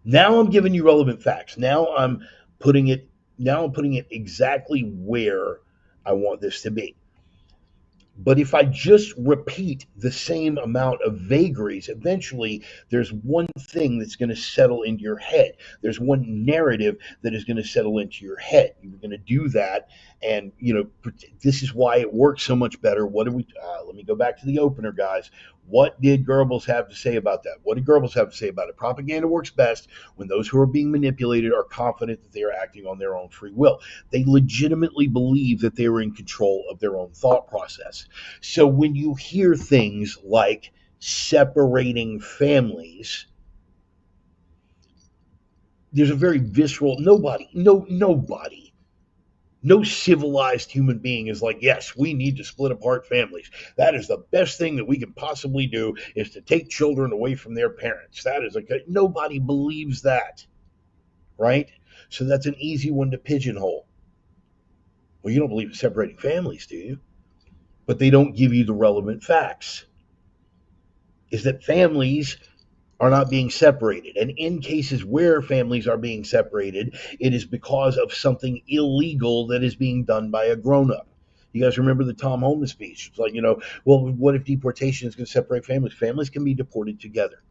Now I'm giving you relevant facts. Now I'm putting it exactly where I want this to be. But if I just repeat the same amount of vagaries, eventually there's one thing that's going to settle into your head. There's one narrative that is going to settle into your head. You're going to do that. And, this is why it works so much better. Let me go back to the opener, guys. What did Goebbels have to say about that? What did Goebbels have to say about it? Propaganda works best when those who are being manipulated are confident that they are acting on their own free will. They legitimately believe that they were in control of their own thought process. So when you hear things like separating families, there's a very visceral nobody, no civilized human being is like, yes, we need to split apart families. That is the best thing that we can possibly do is to take children away from their parents. Nobody believes that, right? So that's an easy one to pigeonhole. Well, you don't believe in separating families, do you? but they don't give you the relevant facts, is that families are not being separated. And in cases where families are being separated, it is because of something illegal that is being done by a grown up. You guys remember the Tom Homan speech? It's like, well, what if deportation is going to separate families? Families can be deported together.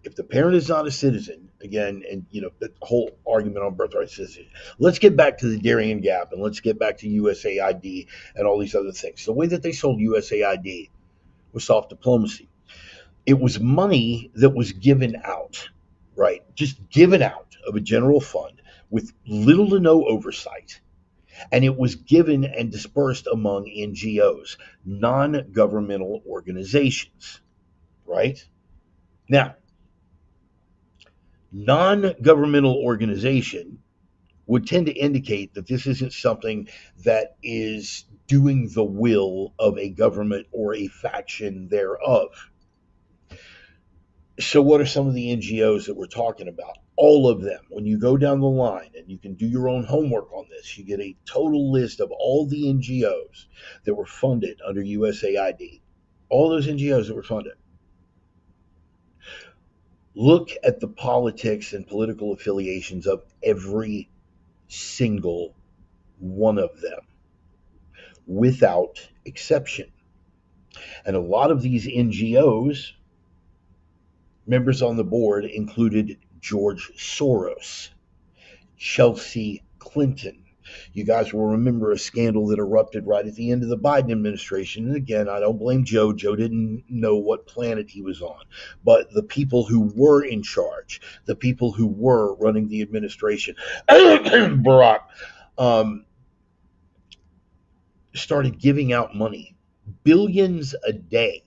If the parent is not a citizen, again, and the whole argument on birthright citizenship. Let's get back to the Darien Gap, and let's get back to USAID and all these other things. The way that they sold USAID was soft diplomacy. It was money that was given out, right? Just given out of a general fund with little to no oversight. And it was given and dispersed among NGOs, non-governmental organizations, right? Now, non-governmental organization would tend to indicate that this isn't something that is doing the will of a government or a faction thereof. So what are some of the NGOs that we're talking about? All of them. When you go down the line, and you can do your own homework on this, you get a total list of all the NGOs that were funded under USAID. All those NGOs that were funded. Look at the politics and political affiliations of every single one of them, without exception. And a lot of these NGOs, members on the board included George Soros, Chelsea Clinton. You guys will remember a scandal that erupted right at the end of the Biden administration. And again, I don't blame Joe. Joe didn't know what planet he was on. But the people who were in charge, the people who were running the administration, Barack, started giving out money, billions a day,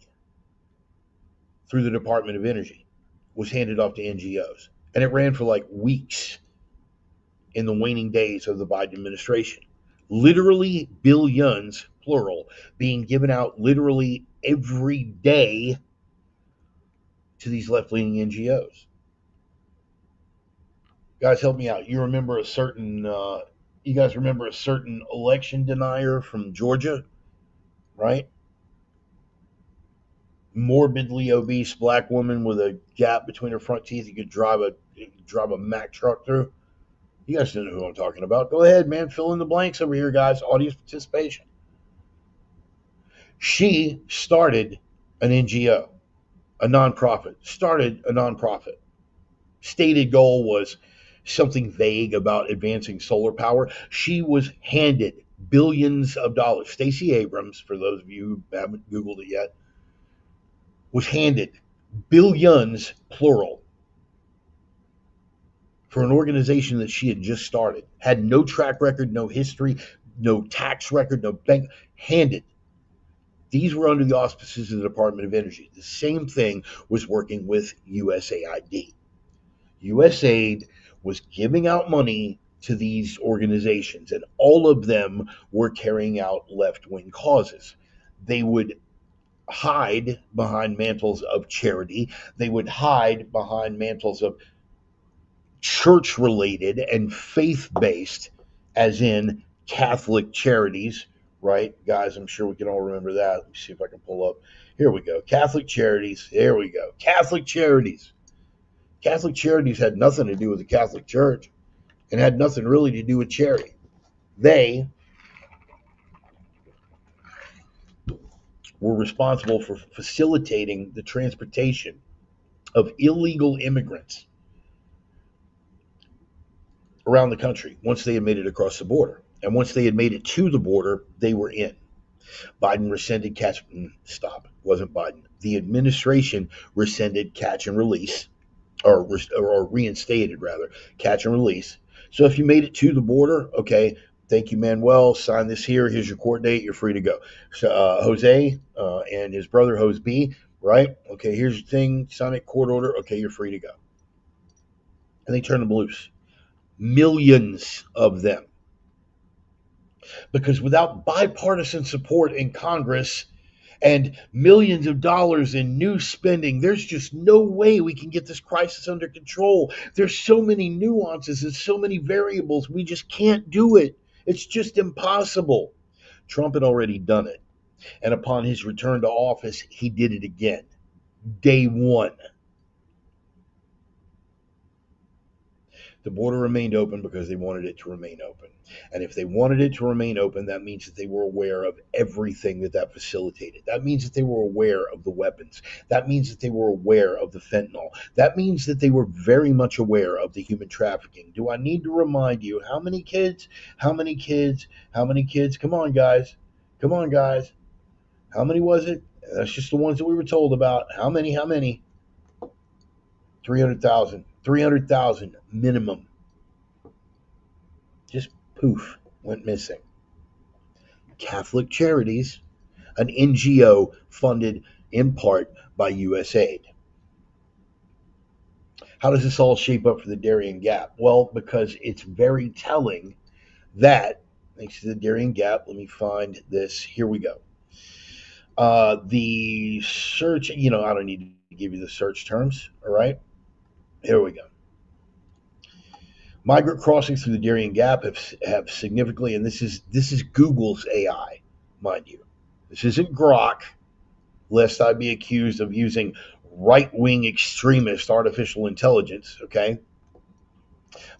through the Department of Energy, was handed off to NGOs. And it ran for like weeks in the waning days of the Biden administration. Literally billions, plural, being given out literally every day to these left-leaning NGOs. Guys, help me out. You guys remember a certain election denier from Georgia, right? Morbidly obese black woman with a gap between her front teeth you could drive a Mack truck through. You guys know who I'm talking about. Go ahead, man. Fill in the blanks over here, guys. Audience participation. She started an NGO, a nonprofit. Stated goal was something vague about advancing solar power. She was handed billions of dollars. Stacey Abrams, for those of you who haven't Googled it yet, was handed billions, plural, for an organization that she had just started, had no track record, no history, no tax record, no bank, handed. These were under the auspices of the Department of Energy. The same thing was working with USAID. USAID was giving out money to these organizations, and all of them were carrying out left-wing causes. They would hide behind mantles of charity. They would hide behind mantles of church-related and faith-based, as in Catholic charities, right? Guys, I'm sure we can all remember that. Let me see if I can pull up. Here we go. Catholic charities. There we go. Catholic charities. Catholic charities had nothing to do with the Catholic Church and had nothing really to do with charity. They were responsible for facilitating the transportation of illegal immigrants around the country once they had made it across the border. And once they had made it to the border, they were in. Biden rescinded wasn't Biden. The administration rescinded catch and release, or reinstated rather, catch and release. So if you made it to the border, okay, thank you, Manuel, sign this here, here's your court date, you're free to go. So Jose and his brother, Jose B, right? Okay, here's your thing, sign it, court order, okay, you're free to go. And they turned them loose. Millions of them. Because without bipartisan support in Congress and millions of dollars in new spending, there's just no way we can get this crisis under control. There's so many nuances and so many variables. We just can't do it. It's just impossible. Trump had already done it. And upon his return to office, he did it again. Day one. The border remained open because they wanted it to remain open. And if they wanted it to remain open, that means that they were aware of everything that facilitated. That means that they were aware of the weapons. That means that they were aware of the fentanyl. That means that they were very much aware of the human trafficking. Do I need to remind you how many kids? How many kids? How many kids? Come on, guys. Come on, guys. How many was it? That's just the ones that we were told about. How many? How many? 300,000. 300,000 minimum. Just poof, went missing. Catholic Charities, an NGO funded in part by USAID. How does this all shape up for the Darien Gap? Well, because it's very telling that, thanks to the Darien Gap, let me find this. Here we go. The search, I don't need to give you the search terms, all right? Here we go. Migrant crossings through the Darien Gap have significantly, and this is Google's AI, mind you. This isn't Grok, lest I be accused of using right-wing extremist artificial intelligence, okay?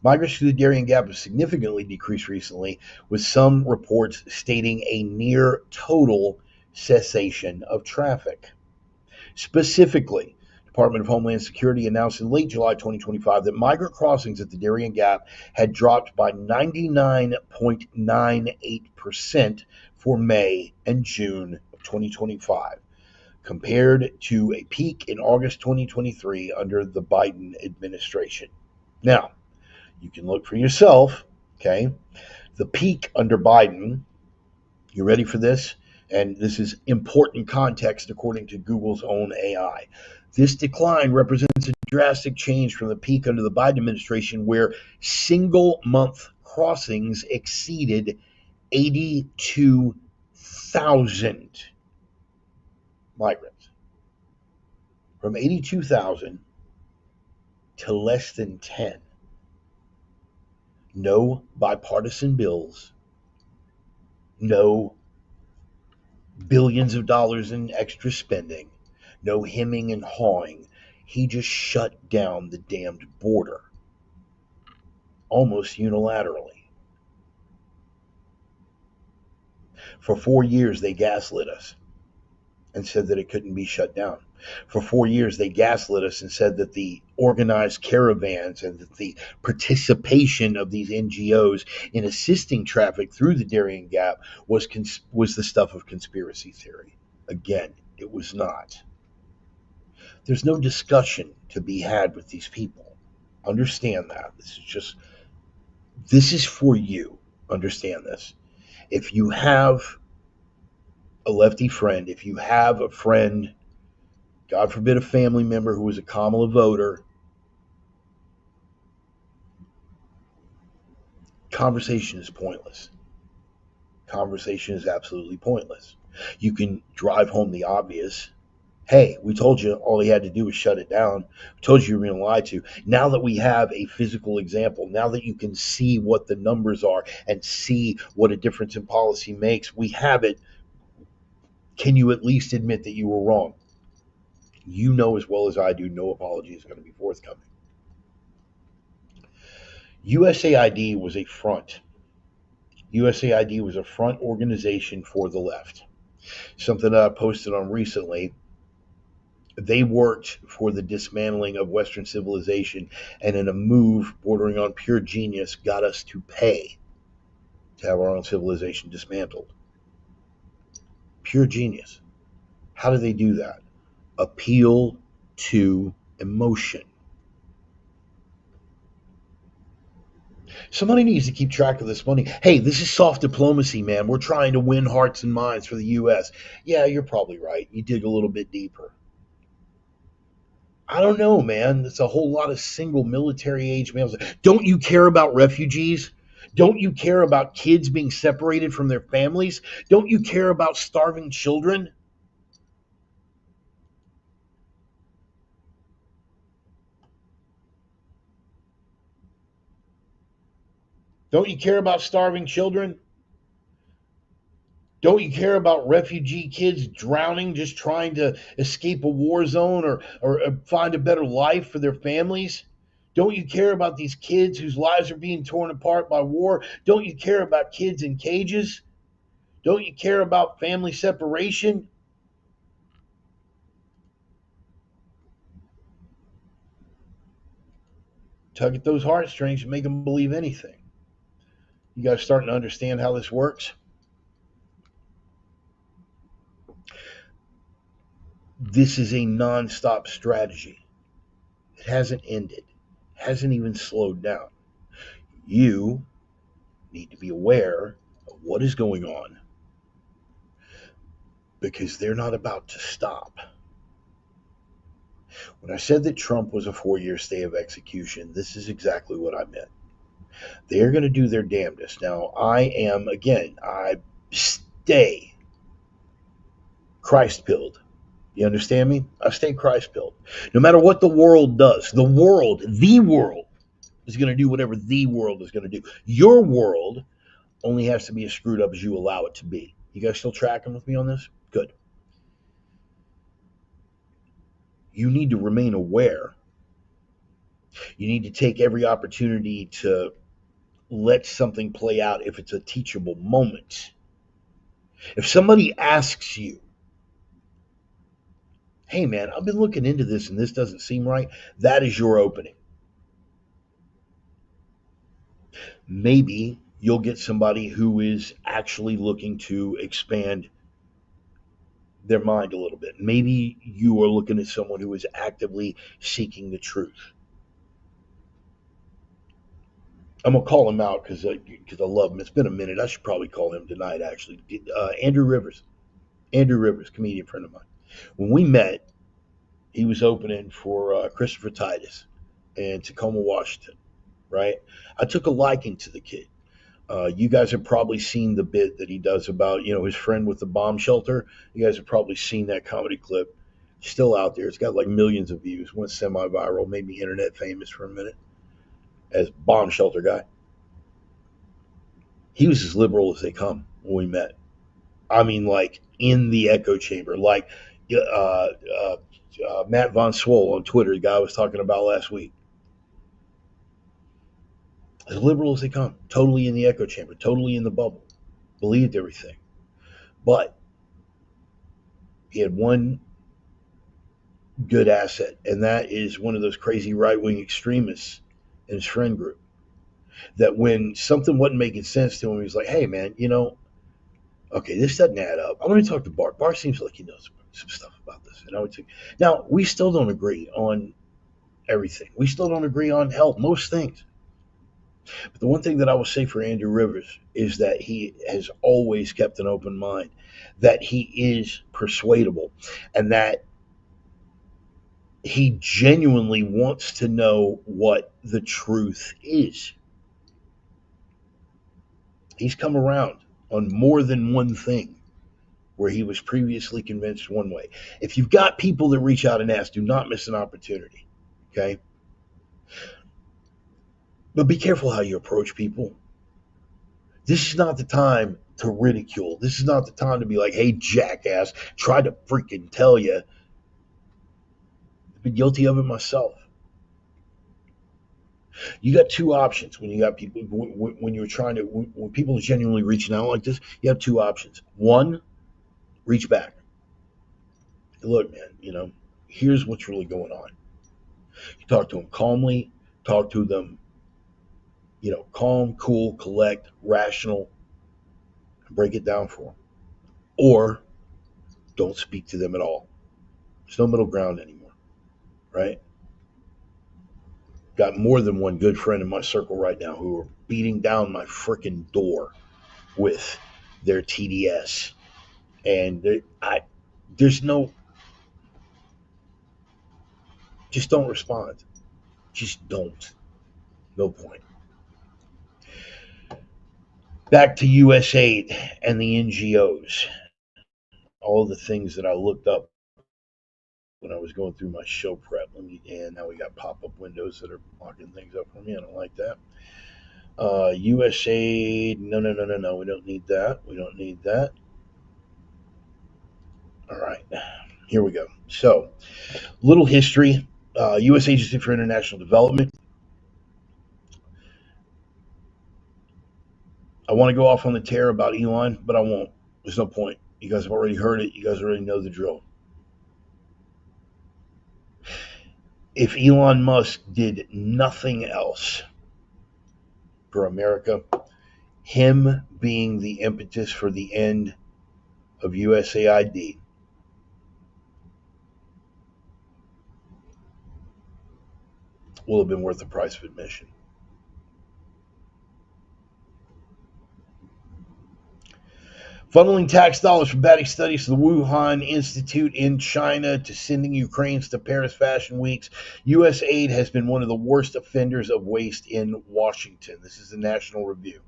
Migrants through the Darien Gap have significantly decreased recently, with some reports stating a near total cessation of traffic. Specifically, Department of Homeland Security announced in late July 2025 that migrant crossings at the Darien Gap had dropped by 99.98% for May and June of 2025, compared to a peak in August 2023 under the Biden administration. Now, you can look for yourself, okay? The peak under Biden, you ready for this? And this is important context according to Google's own AI. This decline represents a drastic change from the peak under the Biden administration, where single month crossings exceeded 82,000 migrants. From 82,000 to less than 10. No bipartisan bills, no billions of dollars in extra spending, no hemming and hawing. He just shut down the damned border almost unilaterally. For 4 years, they gaslit us and said that it couldn't be shut down. For 4 years, they gaslit us and said that the organized caravans and that the participation of these NGOs in assisting traffic through the Darien Gap was the stuff of conspiracy theory. Again, it was not. There's no discussion to be had with these people. Understand that. This is for you. Understand this. If you have a lefty friend, if you have a friend, God forbid a family member who is a Kamala voter, conversation is pointless. Conversation is absolutely pointless. You can drive home the obvious. Hey, we told you all he had to do was shut it down. We told you were going to lie to. Now that we have a physical example, now that you can see what the numbers are and see what a difference in policy makes, we have it. Can you at least admit that you were wrong? You know as well as I do, no apology is going to be forthcoming. USAID was a front. USAID was a front organization for the left. Something that I posted on recently. They worked for the dismantling of Western civilization, and in a move bordering on pure genius, got us to pay to have our own civilization dismantled. Pure genius. How do they do that? Appeal to emotion. Somebody needs to keep track of this money. Hey, this is soft diplomacy, man. We're trying to win hearts and minds for the U.S. Yeah, you're probably right. You dig a little bit deeper. I don't know, man. It's a whole lot of single military age males. Don't you care about refugees? Don't you care about kids being separated from their families? Don't you care about starving children? Don't you care about starving children? Don't you care about refugee kids drowning just trying to escape a war zone or find a better life for their families? Don't you care about these kids whose lives are being torn apart by war? Don't you care about kids in cages? Don't you care about family separation? Tug at those heartstrings and make them believe anything. You guys starting to understand how this works? This is a nonstop strategy. It hasn't ended, hasn't even slowed down. You need to be aware of what is going on because they're not about to stop. When I said that Trump was a 4 year stay of execution, this is exactly what I meant. They're going to do their damnedest. Now, I stay Christ pilled. You understand me? I stay Christ pilled. No matter what the world does, the world is going to do whatever the world is going to do. Your world only has to be as screwed up as you allow it to be. You guys still tracking with me on this? Good. You need to remain aware. You need to take every opportunity to let something play out if it's a teachable moment. If somebody asks you, hey man, I've been looking into this and this doesn't seem right, that is your opening. Maybe you'll get somebody who is actually looking to expand their mind a little bit. Maybe you are looking at someone who is actively seeking the truth. I'm gonna call him out because I love him. It's been a minute. I should probably call him tonight. Actually, Andrew Rivers. Andrew Rivers, comedian friend of mine. When we met, he was opening for Christopher Titus in Tacoma, Washington. Right. I took a liking to the kid. You guys have probably seen the bit that he does about his friend with the bomb shelter. You guys have probably seen that comedy clip. Still out there. It's got like millions of views. Went semi-viral, made me internet famous for a minute as bomb shelter guy. He was as liberal as they come when we met. I mean, like in the echo chamber, like Matt Von Swole on Twitter, the guy I was talking about last week. As liberal as they come, totally in the echo chamber, totally in the bubble, believed everything. But he had one good asset, and that is one of those crazy right wing extremists in his friend group. That when something wasn't making sense to him, he was like, hey, man, okay, this doesn't add up. I'm going to talk to Bart. Bart seems like he knows some stuff about this. And I would say, now, we still don't agree on everything. We still don't agree on most things. But the one thing that I will say for Andrew Rivers is that he has always kept an open mind, that he is persuadable, and that he genuinely wants to know what the truth is. He's come around on more than one thing where he was previously convinced one way. If you've got people that reach out and ask, do not miss an opportunity. Okay? But be careful how you approach people. This is not the time to ridicule. This is not the time to be like, hey, jackass, try to freaking tell you. I've been guilty of it myself. You got two options when you got people, when you're trying to, when people are genuinely reaching out like this, you have two options. One, reach back. Look, man, here's what's really going on. You talk to them calmly, talk to them, calm, cool, collect, rational, and break it down for them. Or don't speak to them at all. There's no middle ground anymore, right? Got more than one good friend in my circle right now who are beating down my freaking door with their TDS. And there's no, just don't respond. Just don't. No point. Back to USAID and the NGOs. All the things that I looked up when I was going through my show prep. And now we got pop-up windows that are blocking things up for me. I don't like that. USAID, no. We don't need that. We don't need that. All right, here we go. So, little history. U.S. Agency for International Development. I want to go off on the tear about Elon, but I won't. There's no point. You guys have already heard it. You guys already know the drill. If Elon Musk did nothing else for America, him being the impetus for the end of USAID will have been worth the price of admission. Funneling tax dollars from batting studies to the Wuhan Institute in China to sending Ukrainians to Paris Fashion Weeks, USAID has been one of the worst offenders of waste in Washington. This is the National Review.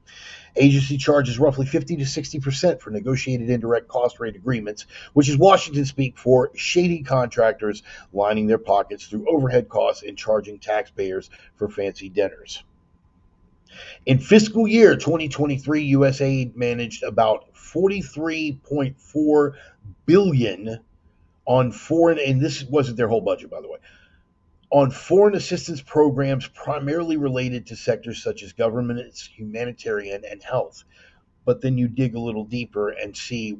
Agency charges roughly 50 to 60% for negotiated indirect cost rate agreements, which is Washington speak for shady contractors lining their pockets through overhead costs and charging taxpayers for fancy dinners. In fiscal year 2023, USAID managed about 43.4 billion on foreign, and this wasn't their whole budget, by the way, on foreign assistance programs primarily related to sectors such as government, humanitarian, and health. But then you dig a little deeper and see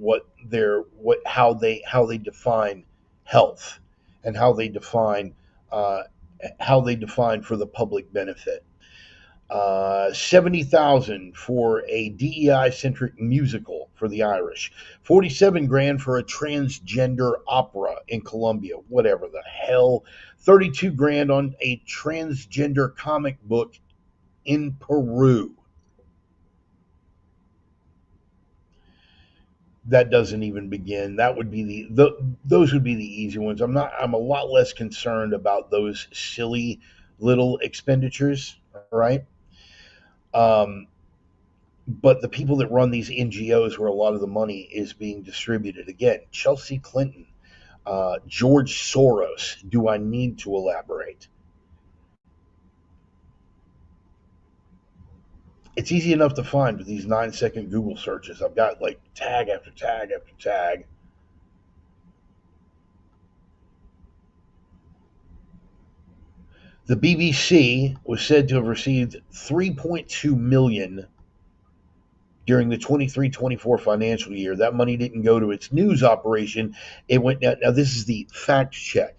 how they define health and how they define for the public benefit. 70,000 for a DEI-centric musical for the Irish, 47 grand for a transgender opera in Colombia, whatever the hell, 32 grand on a transgender comic book in Peru. That doesn't even begin. That would be those would be the easy ones. I'm a lot less concerned about those silly little expenditures, right? But the people that run these NGOs where a lot of the money is being distributed, again, Chelsea Clinton, George Soros, do I need to elaborate? It's easy enough to find with these 9-second Google searches. I've got like tag after tag after tag. The BBC was said to have received 3.2 million during the 23-24 financial year. That money didn't go to its news operation. It went now this is the fact check.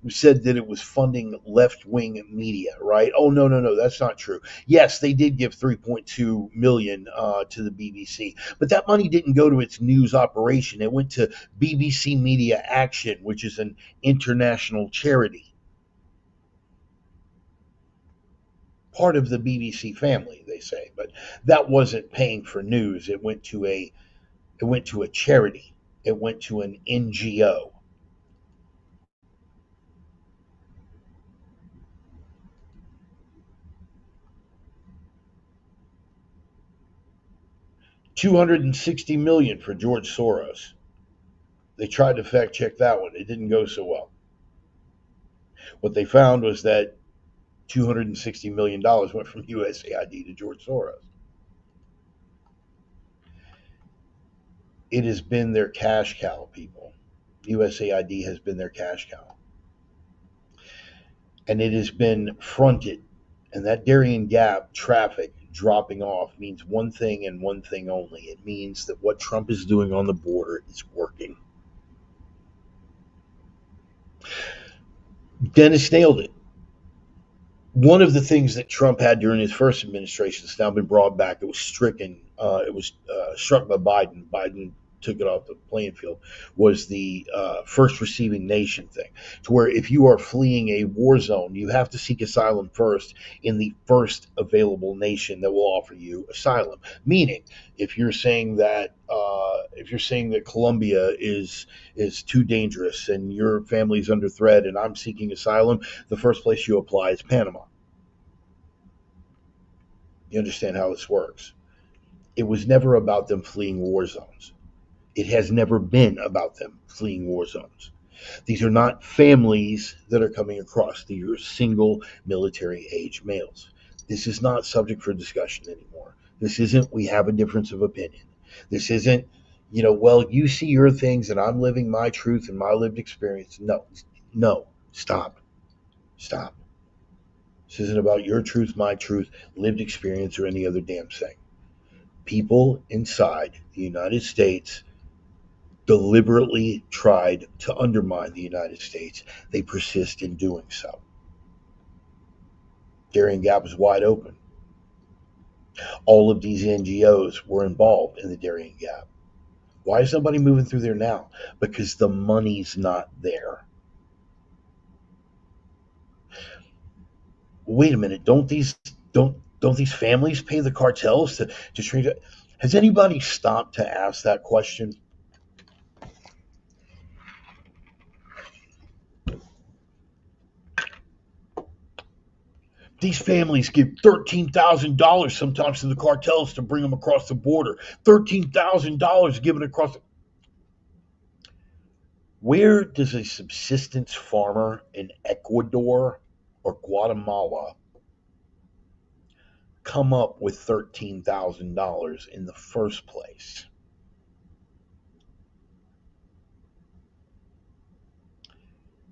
Who said that it was funding left-wing media, right? Oh, no, that's not true. Yes, they did give 3.2 million to the BBC, but that money didn't go to its news operation. It went to BBC Media Action, which is an international charity, part of the BBC family, they say, but that wasn't paying for news. It went to a charity. It went to an NGO. $260 million for George Soros. They tried to fact check that one. It didn't go so well. What they found was that $260 million went from USAID to George Soros. It has been their cash cow, people. USAID has been their cash cow. And it has been fronted. And that Darien Gap traffic dropping off means one thing and one thing only. It means that what Trump is doing on the border is working. Dennis nailed it. One of the things that Trump had during his first administration has now been brought back. It was stricken. It was struck by Biden. Biden took it off the playing field. Was the first receiving nation thing, to where if you are fleeing a war zone, you have to seek asylum first in the first available nation that will offer you asylum. Meaning, if you're saying that Colombia is too dangerous and your family's under threat and I'm seeking asylum, the first place you apply is Panama. You understand how this works? It was never about them fleeing war zones. It has never been about them fleeing war zones. These are not families that are coming across. These are single military age males. This is not subject for discussion anymore. This isn't we have a difference of opinion. This isn't Well, you see your things and I'm living my truth and my lived experience. No, no, stop, stop. This isn't about your truth, my truth, lived experience, or any other damn thing. People inside the United States deliberately tried to undermine the United States. They persist in doing so. Darien Gap is wide open. All of these NGOs were involved in the Darien Gap. Why is nobody moving through there now? Because the money's not there. Wait a minute, don't these families pay the cartels to treat it? Has anybody stopped to ask that question? These families give $13,000 sometimes to the cartels to bring them across the border. $13,000 given across. Where does a subsistence farmer in Ecuador or Guatemala come up with $13,000 in the first place?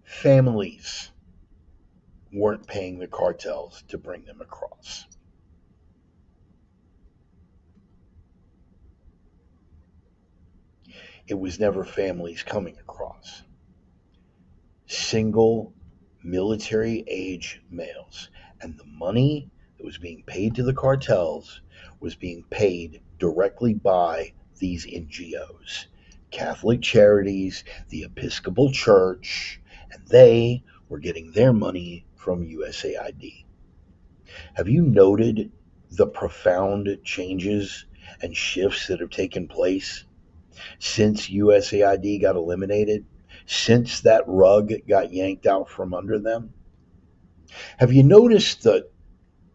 Families weren't paying the cartels to bring them across. It was never families coming across. Single military age males. And the money that was being paid to the cartels was being paid directly by these NGOs, Catholic Charities, the Episcopal Church, and they were getting their money from USAID. Have you noted the profound changes and shifts that have taken place since USAID got eliminated? Since that rug got yanked out from under them? Have you noticed the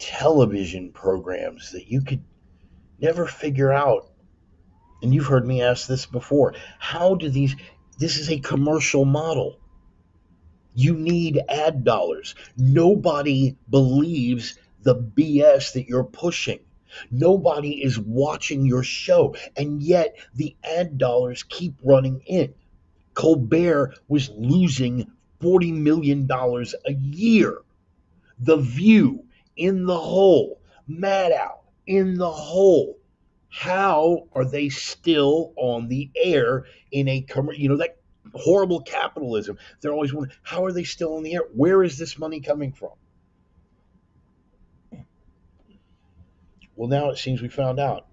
television programs that you could never figure out? And you've heard me ask this before. How do this is a commercial model. You need ad dollars. Nobody believes the BS that you're pushing. Nobody is watching your show. And yet the ad dollars keep running in. Colbert was losing $40 million a year. The View in the hole. Maddow in the hole. How are they still on the air in that horrible capitalism? They're always wondering, how are they still on the air? Where is this money coming from? Well, now it seems we found out.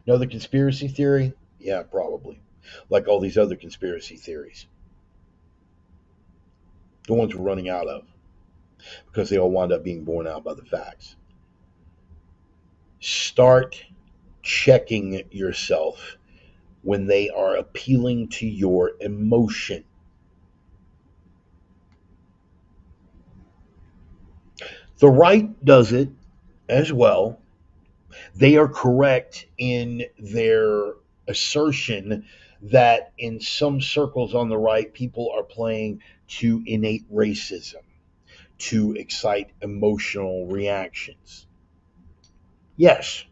Another conspiracy theory? Yeah, probably. Like all these other conspiracy theories. The ones we're running out of because they all wind up being borne out by the facts. Start checking yourself when they are appealing to your emotion. The right does it as well. They are correct in their assertion that in some circles on the right, people are playing to innate racism, to excite emotional reactions. Yes,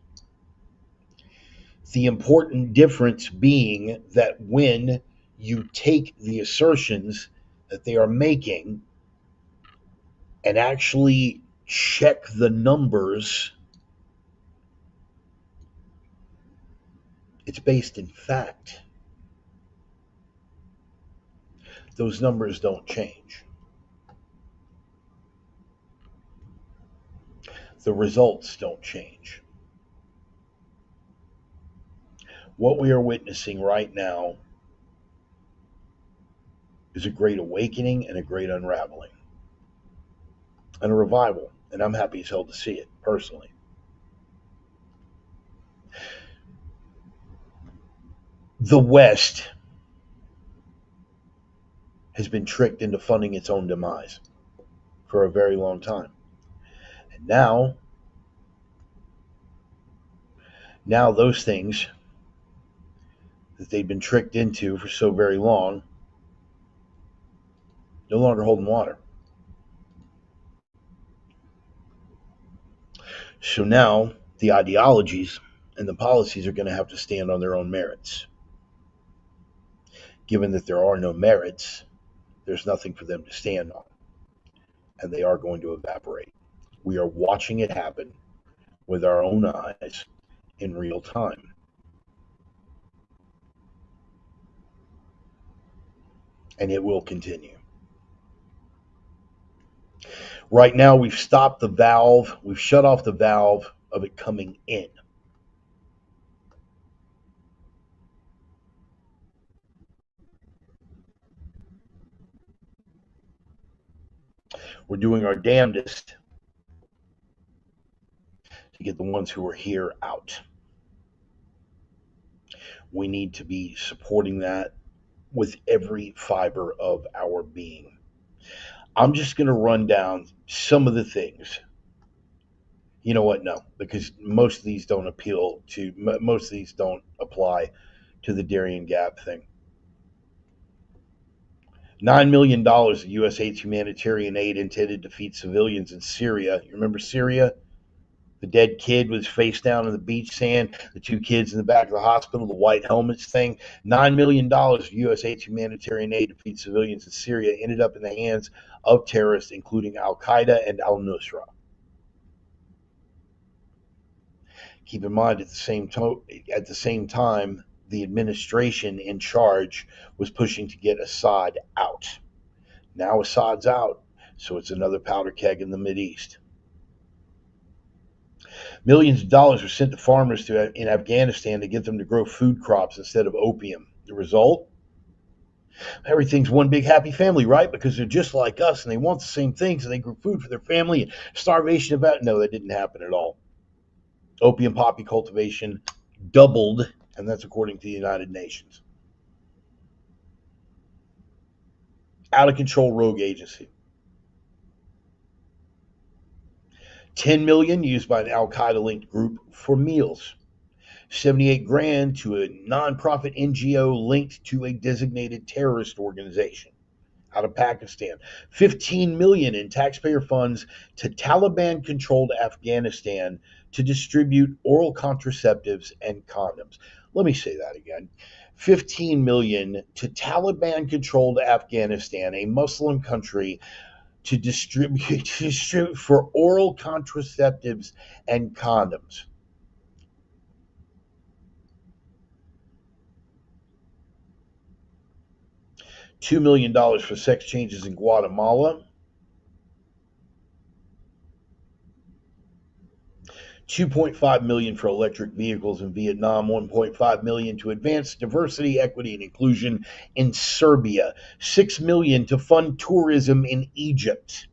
the important difference being that when you take the assertions that they are making and actually check the numbers, it's based in fact. Those numbers don't change. The results don't change. What we are witnessing right now is a great awakening and a great unraveling and a revival. And I'm happy as hell to see it personally. The West has been tricked into funding its own demise for a very long time. And now those things that they've been tricked into for so very long no longer holding water. So now the ideologies and the policies are going to have to stand on their own merits. Given that there are no merits, there's nothing for them to stand on, and they are going to evaporate. We are watching it happen with our own eyes in real time. And it will continue. Right now, we've stopped the valve, we've shut off the valve of it coming in. We're doing our damnedest to get the ones who are here out. We need to be supporting that with every fiber of our being. I'm just going to run down some of the things. You know what? No, because most of these don't appeal to, most of these don't apply to the Darien Gap thing. $9 million of USAID's humanitarian aid intended to feed civilians in Syria. You remember Syria? The dead kid was face down in the beach sand, the two kids in the back of the hospital, the white helmets thing. $9 million of USAID's humanitarian aid to feed civilians in Syria ended up in the hands of terrorists, including Al Qaeda and Al Nusra. Keep in mind, at the same time, the administration in charge was pushing to get Assad out. Now Assad's out, so it's another powder keg in the Mideast. Millions of dollars were sent to farmers in Afghanistan to get them to grow food crops instead of opium. The result? Everything's one big happy family, right? Because they're just like us and they want the same things and they grew food for their family and starvation about. No, that didn't happen at all. Opium poppy cultivation doubled, and that's according to the United Nations. Out of control rogue agency. 10 million used by an Al Qaeda linked group for meals. 78 grand to a nonprofit NGO linked to a designated terrorist organization out of Pakistan. 15 million in taxpayer funds to Taliban controlled Afghanistan to distribute oral contraceptives and condoms. Let me say that again. 15 million to Taliban controlled Afghanistan, a Muslim country, to distribute for oral contraceptives and condoms. $2 million for sex changes in Guatemala. $2.5 million for electric vehicles in Vietnam, $1.5 million to advance diversity, equity, and inclusion in Serbia, $6 million to fund tourism in Egypt.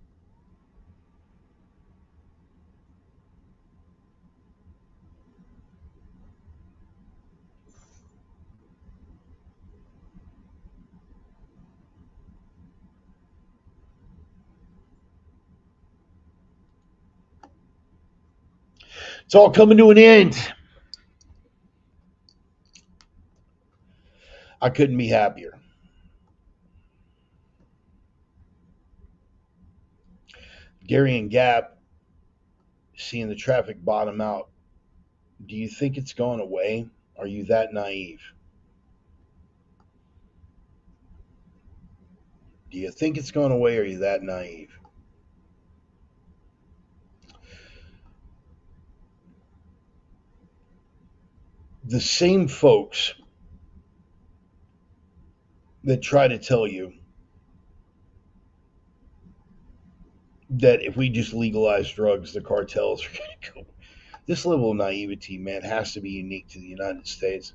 It's all coming to an end. I couldn't be happier. Darien Gap, seeing the traffic bottom out. Do you think it's gone away? Are you that naive? Do you think it's gone away? Or are you that naive? The same folks that try to tell you that if we just legalize drugs, the cartels are going to go. This level of naivety, man, has to be unique to the United States.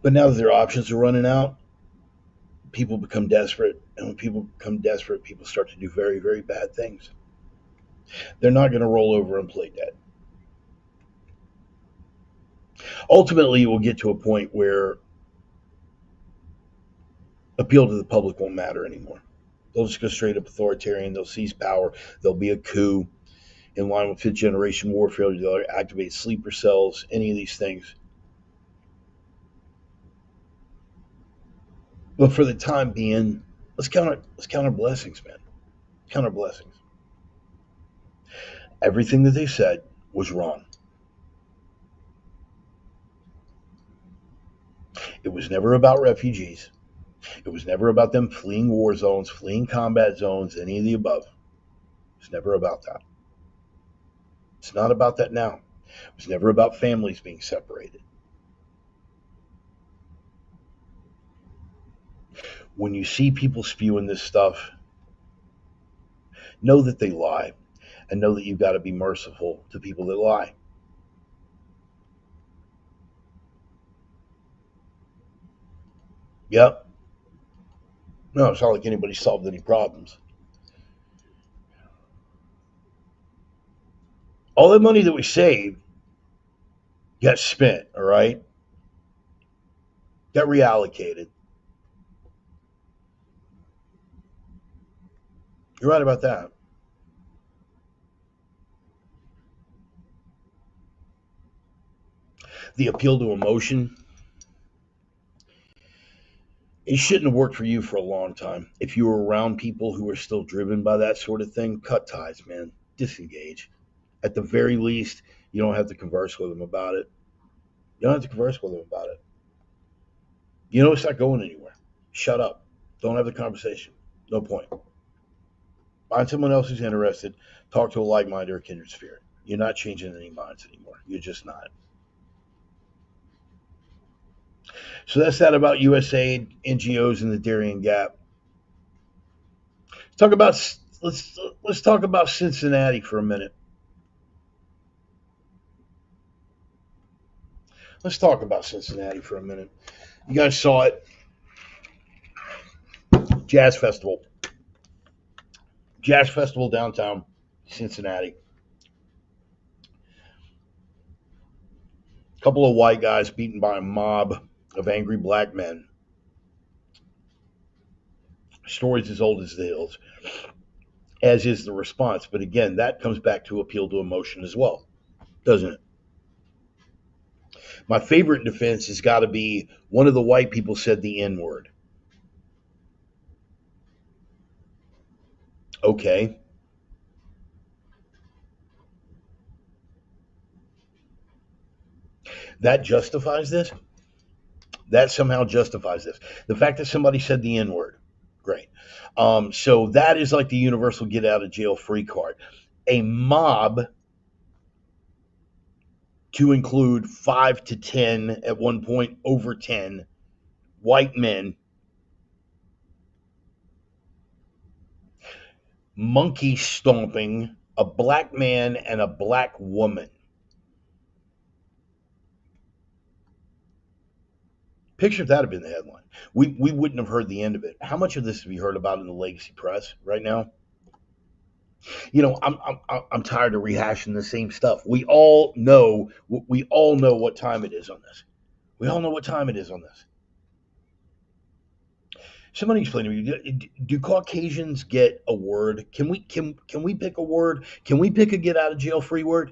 But now that their options are running out, people become desperate. And when people become desperate, people start to do very, very bad things. They're not going to roll over and play dead. Ultimately, it will get to a point where appeal to the public won't matter anymore. They'll just go straight up authoritarian. They'll seize power. There'll be a coup in line with fifth generation warfare. They'll activate sleeper cells, any of these things. But for the time being, Let's count our blessings, man. Count our blessings. Everything that they said was wrong. It was never about refugees. It was never about them fleeing war zones, fleeing combat zones, any of the above. It's never about that. It's not about that now. It was never about families being separated. When you see people spewing this stuff, know that they lie and know that you've got to be merciful to people that lie. Yep. No, it's not like anybody solved any problems. All the money that we saved got spent, all right? Got reallocated. You're right about that. The appeal to emotion, it shouldn't have worked for you for a long time. If you were around people who are still driven by that sort of thing, cut ties, man. Disengage. At the very least, you don't have to converse with them about it. You don't have to converse with them about it. You know it's not going anywhere. Shut up. Don't have the conversation. No point. Find someone else who's interested. Talk to a like-minded or kindred spirit. You're not changing any minds anymore. You're just not. So that's that about USAID, NGOs, and the Darien Gap. Let's talk about let's talk about Cincinnati for a minute. Let's talk about Cincinnati for a minute. You guys saw it. Jazz Festival. Jazz Festival downtown Cincinnati. A couple of white guys beaten by a mob of angry black men. Stories as old as the hills, as is the response. But again, that comes back to appeal to emotion as well, doesn't it? My favorite defense has got to be one of the white people said the N word. Okay. That justifies this? That somehow justifies this. The fact that somebody said the N word, great. So that is like the universal get out of jail free card. A mob to include 5 to 10, at one point over 10 white men, monkey stomping a black man and a black woman. Picture if that had been the headline. We wouldn't have heard the end of it. How much of this have you heard about in the legacy press right now? You know, I'm tired of rehashing the same stuff. We all know what time it is on this. We all know what time it is on this. Somebody explain to me: do Caucasians get a word? Can we pick a word? Can we pick a get out of jail free word?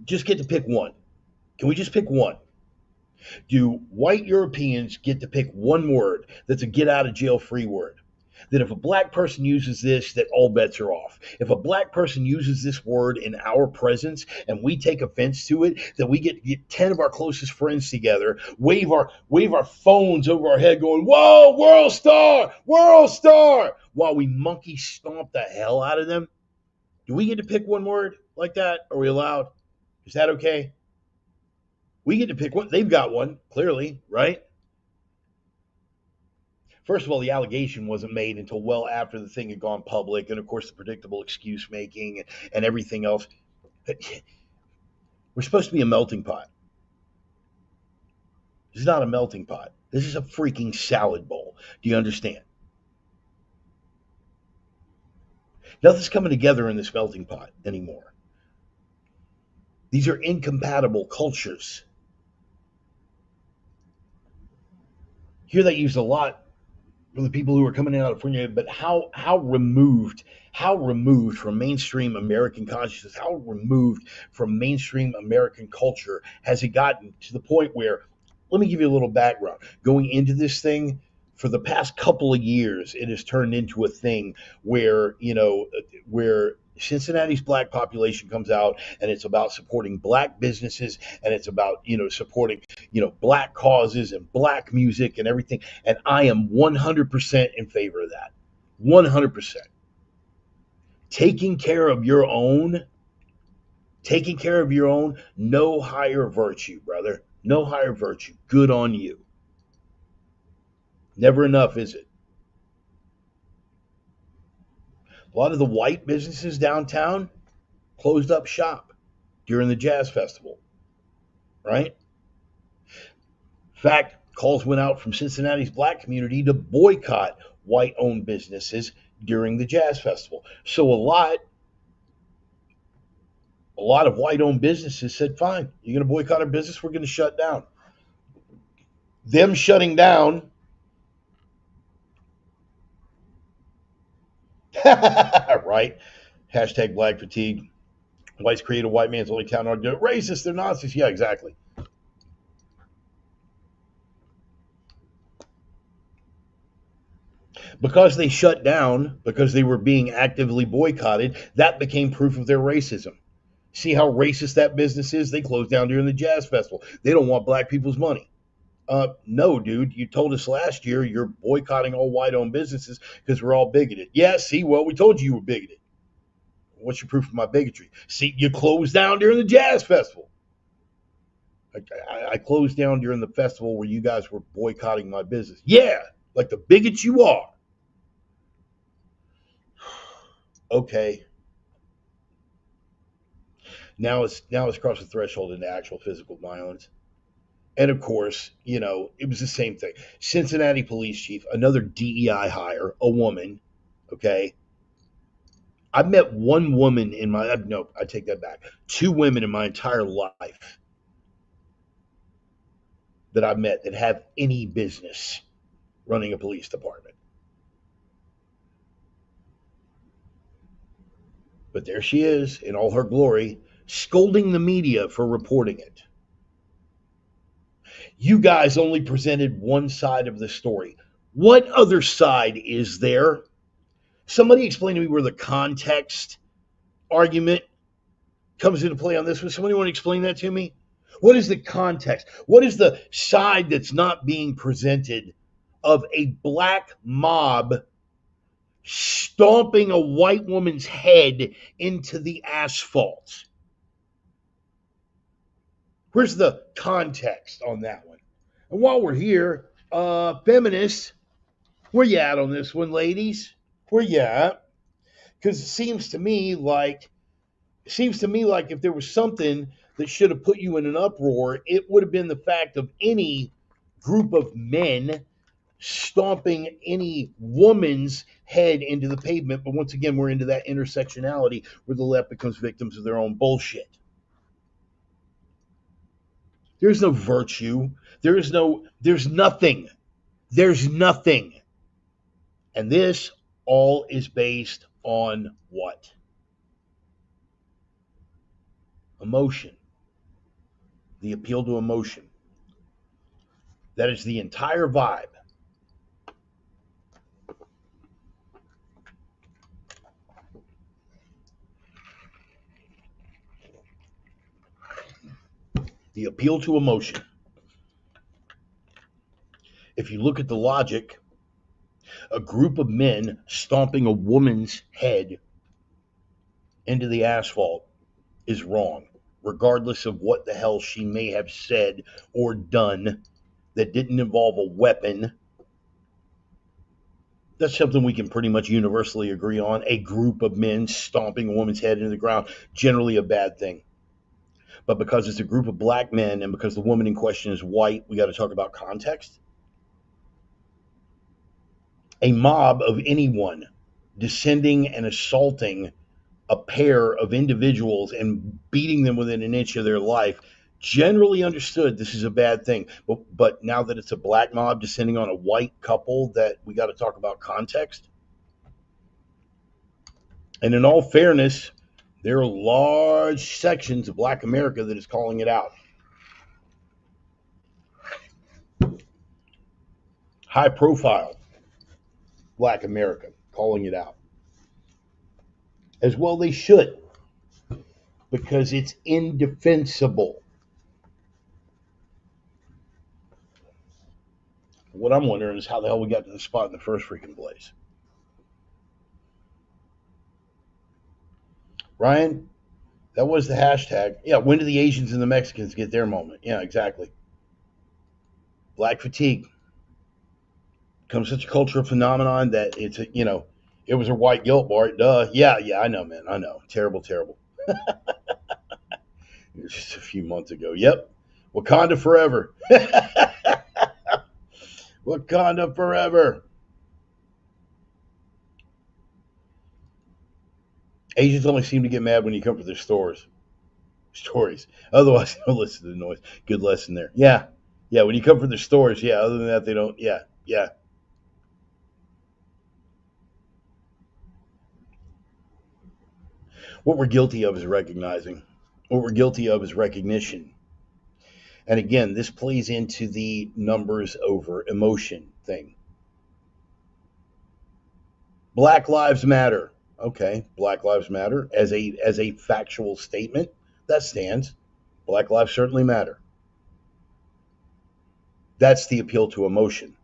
Just get to pick one. Can we just pick one? Do white Europeans get to pick one word that's a get out of jail free word? That if a black person uses this, that all bets are off. If a black person uses this word in our presence and we take offense to it, that we get 10 of our closest friends together, wave our phones over our head going, "Whoa, world star," while we monkey stomp the hell out of them? Do we get to pick one word like that? Are we allowed? Is that okay? We get to pick one. They've got one, clearly, right? First of all, the allegation wasn't made until well after the thing had gone public, and of course, the predictable excuse making and everything else. We're supposed to be a melting pot. This is not a melting pot. This is a freaking salad bowl. Do you understand? Nothing's coming together in this melting pot anymore. These are incompatible cultures. Hear that used a lot for the people who are coming in out of California, but how removed from mainstream American consciousness, how removed from mainstream American culture has it gotten to the point where let me give you a little background. Going into this thing, for the past couple of years, it has turned into a thing where, where Cincinnati's black population comes out and it's about supporting black businesses and it's about, supporting, black causes and black music and everything. And I am 100% in favor of that. 100%. Taking care of your own, no higher virtue, brother. No higher virtue. Good on you. Never enough, is it? A lot of the white businesses downtown closed up shop during the jazz festival, right? In fact, calls went out from Cincinnati's black community to boycott white-owned businesses during the jazz festival. So a lot of white-owned businesses said, fine, you're going to boycott our business, we're going to shut down. Them shutting down, right? Hashtag black fatigue. Whites create a white man's only town argument. Racist, they're Nazis. Yeah, exactly. Because they shut down, because they were being actively boycotted, that became proof of their racism. See how racist that business is? They closed down during the jazz festival. They don't want black people's money. No, dude, you told us last year you're boycotting all white-owned businesses because we're all bigoted. Yeah, see, well, we told you were bigoted. What's your proof of my bigotry? See, you closed down during the jazz festival. I closed down during the festival where you guys were boycotting my business. Yeah, like the bigots you are. Okay. Now it's crossed the threshold into actual physical violence. And of course, it was the same thing. Cincinnati police chief, another DEI hire, a woman, okay? I've met one woman in my, no, I take that back. Two women in my entire life that I've met that have any business running a police department. But there she is in all her glory, scolding the media for reporting it. You guys only presented one side of the story. What other side is there? Somebody explain to me where the context argument comes into play on this one. Somebody want to explain that to me? What is the context? What is the side that's not being presented of a black mob stomping a white woman's head into the asphalt? Where's the context on that one? And while we're here, feminists, where you at on this one, ladies? Where you at? Because it seems to me like if there was something that should have put you in an uproar, it would have been the fact of any group of men stomping any woman's head into the pavement. But once again, we're into that intersectionality where the left becomes victims of their own bullshit. There's no virtue. There's nothing. There's nothing. And this all is based on what? Emotion. The appeal to emotion. That is the entire vibe. The appeal to emotion. If you look at the logic, a group of men stomping a woman's head into the asphalt is wrong, regardless of what the hell she may have said or done that didn't involve a weapon. That's something we can pretty much universally agree on. A group of men stomping a woman's head into the ground, generally a bad thing. But because it's a group of black men and because the woman in question is white, we got to talk about context. A mob of anyone descending and assaulting a pair of individuals and beating them within an inch of their life, generally understood this is a bad thing. But now that it's a black mob descending on a white couple, that we got to talk about context. And in all fairness, there are large sections of black America that is calling it out. high profile Black America calling it out. As well, they should, because it's indefensible. What I'm wondering is how the hell we got to the spot in the first freaking place. Ryan, that was the hashtag. Yeah, when do the Asians and the Mexicans get their moment? Yeah, exactly. Black fatigue becomes such a cultural phenomenon that it was a white guilt, Bart. Duh. Yeah, I know, man. I know. Terrible, terrible. Just a few months ago. Yep. Wakanda forever. Wakanda forever. Asians only seem to get mad when you come for their stories. Otherwise, don't listen to the noise. Good lesson there. Yeah. Yeah, when you come for their stores, yeah. Other than that, they don't. Yeah. Yeah. What we're guilty of is recognizing. What we're guilty of is recognition. And again, this plays into the numbers over emotion thing. Black Lives Matter. Okay, Black Lives Matter as a factual statement that stands. Black lives certainly matter. That's the appeal to emotion.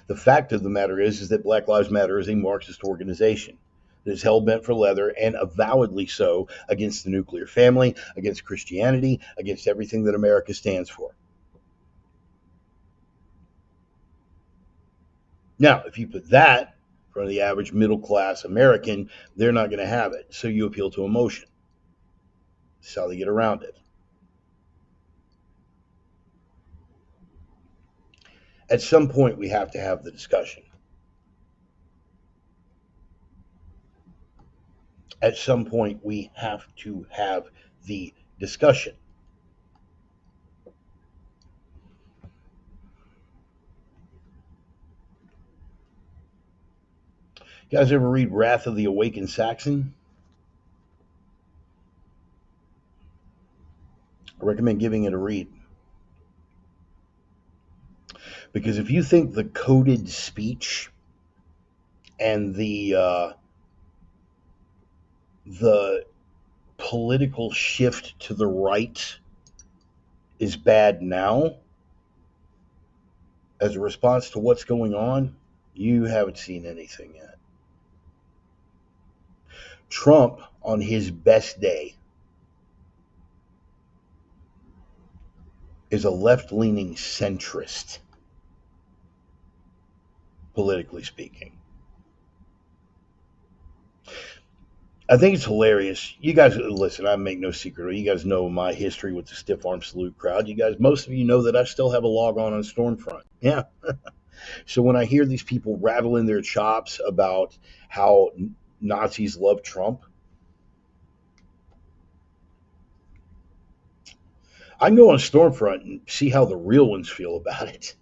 The fact of the matter is that Black Lives Matter is a Marxist organization that is hell bent for leather and avowedly so against the nuclear family, against Christianity, against everything that America stands for. Now, if you put that in front of the average middle class American, they're not going to have it. So you appeal to emotion. That's how they get around it. At some point, we have to have the discussion. At some point, we have to have the discussion. You guys ever read Wrath of the Awakened Saxon? I recommend giving it a read. Because if you think the coded speech and the political shift to the right is bad now, as a response to what's going on, you haven't seen anything yet. Trump, on his best day, is a left-leaning centrist, politically speaking. I think it's hilarious. You guys, listen, I make no secret. You guys know my history with the stiff arm salute crowd. You guys, most of you know that I still have a log on Stormfront. Yeah. So when I hear these people rattling their chops about how Nazis love Trump, I can go on Stormfront and see how the real ones feel about it.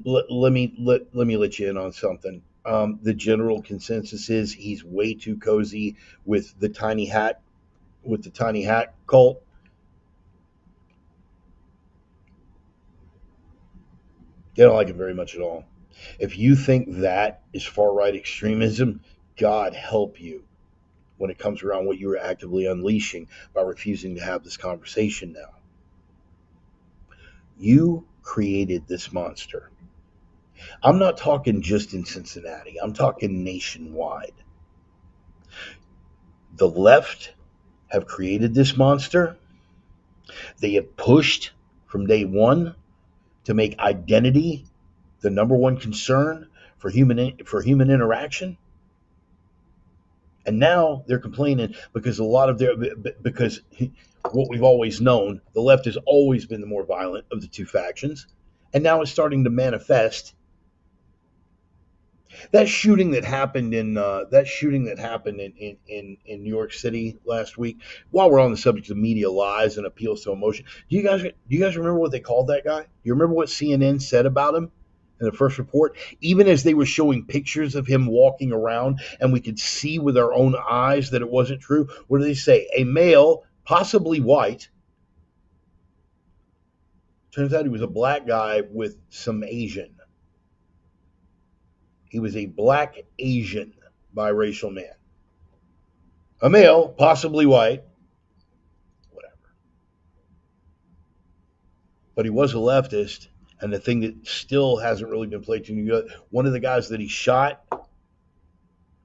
Let me let you in on something. The general consensus is he's way too cozy with the tiny hat cult. They don't like it very much at all. If you think that is far right extremism, God help you when it comes around what you are actively unleashing by refusing to have this conversation now. You created this monster. I'm not talking just in Cincinnati. I'm talking nationwide. The left have created this monster. They have pushed from day one to make identity the number one concern for human interaction. And now they're complaining because because what we've always known, the left has always been the more violent of the two factions, and now it's starting to manifest. That shooting that happened in New York City last week. While we're on the subject of media lies and appeals to emotion, do you guys remember what they called that guy? Do you remember what CNN said about him in the first report? Even as they were showing pictures of him walking around, and we could see with our own eyes that it wasn't true. What do they say? A male, possibly white. Turns out he was a black guy with some Asian. He was a black Asian biracial man. A male, possibly white, whatever. But he was a leftist. And the thing that still hasn't really been played to, one of the guys that he shot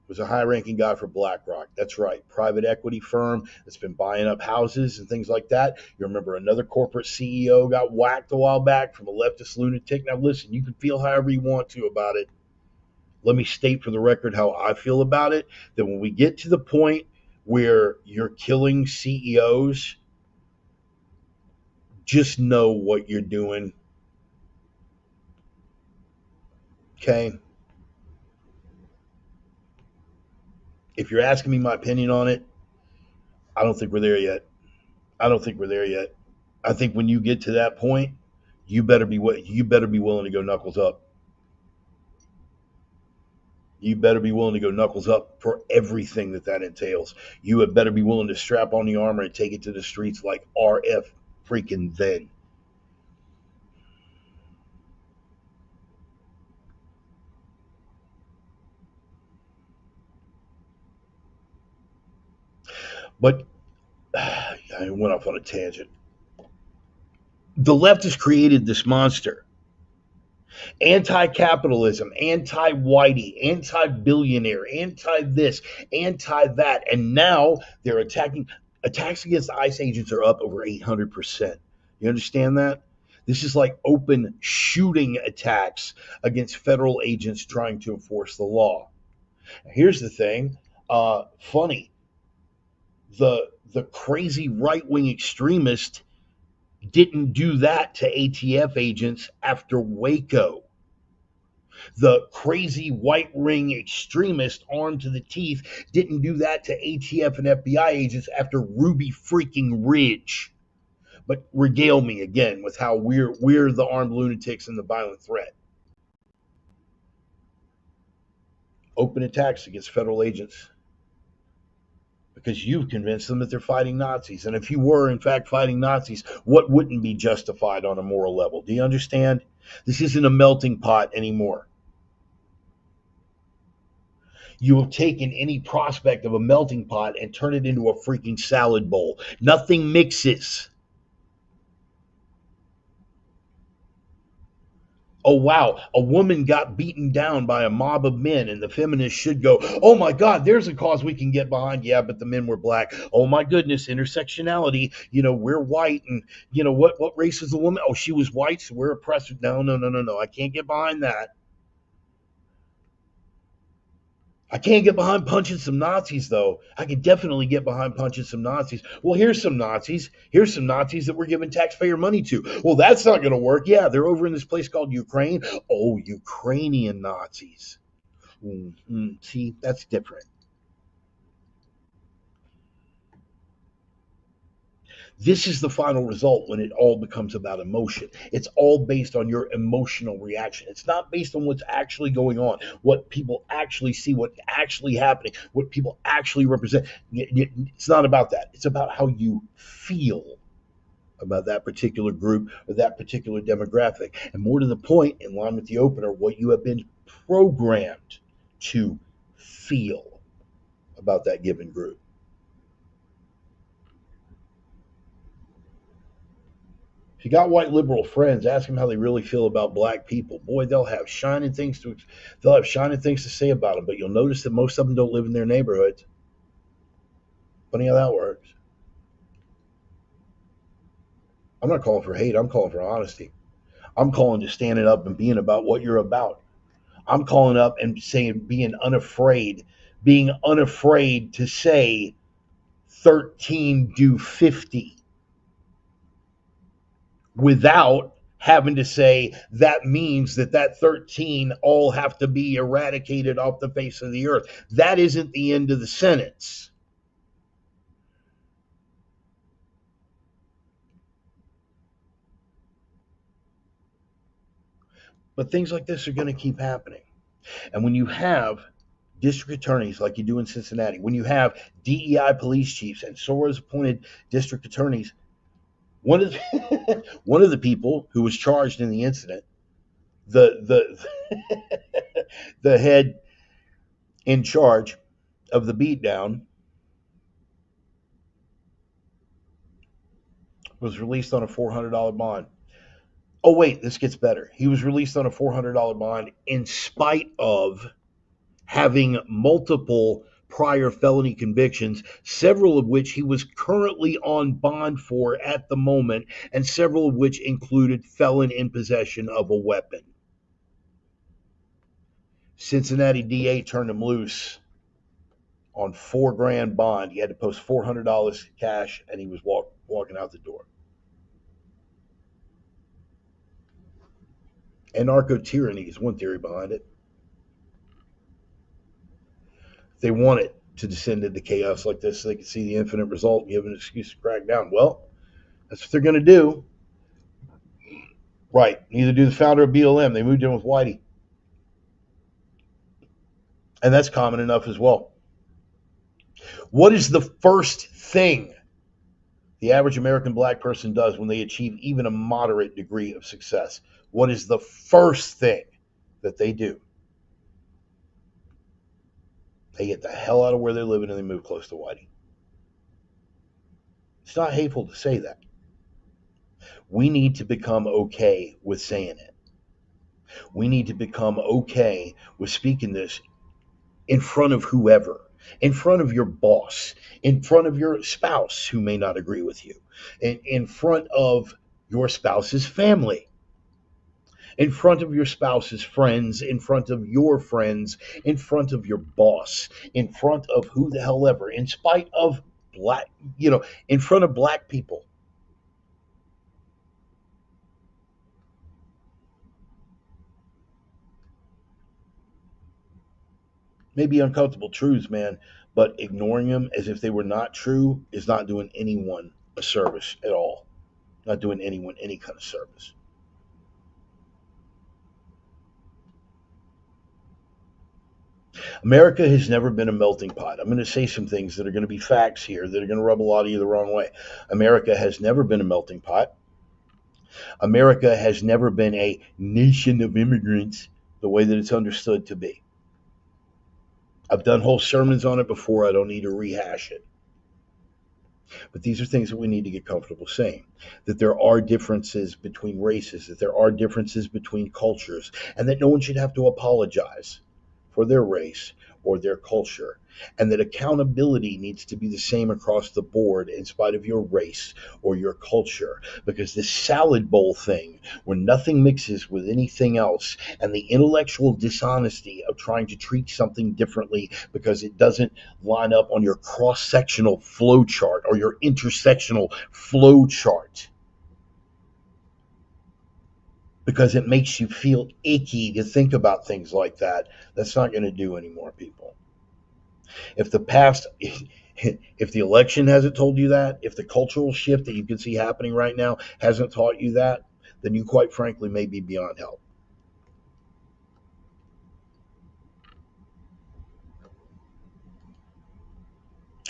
was a high-ranking guy for BlackRock. That's right, private equity firm that's been buying up houses and things like that. You remember another corporate CEO got whacked a while back from a leftist lunatic. Now listen, you can feel however you want to about it. Let me state for the record how I feel about it, that when we get to the point where you're killing CEOs, just know what you're doing. Okay? If you're asking me my opinion on it, I don't think we're there yet. I don't think we're there yet. I think when you get to that point, you better be willing to go knuckles up. You better be willing to go knuckles up for everything that entails. You had better be willing to strap on the armor and take it to the streets like RF freaking then. But I went off on a tangent. The left has created this monster. Anti-capitalism, anti-whitey, anti-billionaire, anti-this, anti-that. And now they're attacks against ICE agents are up over 800%. You understand that? This is like open shooting attacks against federal agents trying to enforce the law. Now, here's the thing. Funny. The crazy right-wing extremist didn't do that to ATF agents after Waco. The crazy white ring extremist armed to the teeth didn't do that to ATF and FBI agents after Ruby freaking Ridge. But regale me again with how we're the armed lunatics and the violent threat. Open attacks against federal agents because you've convinced them that they're fighting Nazis. And if you were, in fact, fighting Nazis, what wouldn't be justified on a moral level? Do you understand? This isn't a melting pot anymore. You have taken any prospect of a melting pot and turned it into a freaking salad bowl. Nothing mixes. Oh, wow, a woman got beaten down by a mob of men, and the feminists should go, oh my God, there's a cause we can get behind. Yeah, but the men were black. Oh my goodness, intersectionality. We're white, and what race is the woman? Oh, she was white, so we're oppressed. No. I can't get behind that. I can't get behind punching some Nazis, though. I can definitely get behind punching some Nazis. Well, here's some Nazis. Here's some Nazis that we're giving taxpayer money to. Well, that's not going to work. Yeah, they're over in this place called Ukraine. Oh, Ukrainian Nazis. See, that's different. This is the final result when it all becomes about emotion. It's all based on your emotional reaction. It's not based on what's actually going on, what people actually see, what's actually happening, what people actually represent. It's not about that. It's about how you feel about that particular group or that particular demographic. And more to the point, in line with the opener, what you have been programmed to feel about that given group. If you got white liberal friends, ask them how they really feel about black people. Boy, they'll have shining things to say about them. But you'll notice that most of them don't live in their neighborhoods. Funny how that works. I'm not calling for hate. I'm calling for honesty. I'm calling to standing up and being about what you're about. I'm calling up and saying being unafraid to say 13 do 50. Without having to say that means that 13 all have to be eradicated off the face of the earth. That isn't the end of the sentence. But things like this are going to keep happening. And when you have district attorneys like you do in Cincinnati, when you have DEI police chiefs and Soros appointed district attorneys, one of the people who was charged in the incident, the the head in charge of the beatdown was released on a $400 bond. Oh wait, this gets better. He was released on a $400 bond in spite of having multiple prior felony convictions, several of which he was currently on bond for at the moment, and several of which included felon in possession of a weapon. Cincinnati DA turned him loose on $4,000 bond. He had to post $400 cash, and he was walking out the door. Anarcho tyranny is one theory behind it. They want it to descend into chaos like this so they can see the infinite result and give an excuse to crack down. Well, that's what they're going to do. Right. Neither do the founder of BLM. They moved in with Whitey. And that's common enough as well. What is the first thing the average American black person does when they achieve even a moderate degree of success? What is the first thing that they do? They get the hell out of where they're living and they move close to Whitey. It's not hateful to say that. We need to become okay with saying it. We need to become okay with speaking this in front of whoever, in front of your boss, in front of your spouse who may not agree with you, in front of your spouse's family, in front of your spouse's friends, in front of your friends, in front of your boss, in front of who the hell ever, in spite of black, in front of black people. Maybe uncomfortable truths, man, but ignoring them as if they were not true is not doing anyone a service at all. Not doing anyone any kind of service. America has never been a melting pot. I'm going to say some things that are going to be facts here that are going to rub a lot of you the wrong way. America has never been a melting pot. America has never been a nation of immigrants the way that it's understood to be. I've done whole sermons on it before. I don't need to rehash it. But these are things that we need to get comfortable saying, that there are differences between races, that there are differences between cultures, and that no one should have to apologize for their race or their culture, and that accountability needs to be the same across the board in spite of your race or your culture, because this salad bowl thing where nothing mixes with anything else, and the intellectual dishonesty of trying to treat something differently because it doesn't line up on your cross-sectional flow chart or your intersectional flow chart, because it makes you feel icky to think about things like that. That's not going to do any more, people. If if the election hasn't told you that, if the cultural shift that you can see happening right now hasn't taught you that, then you quite frankly may be beyond help.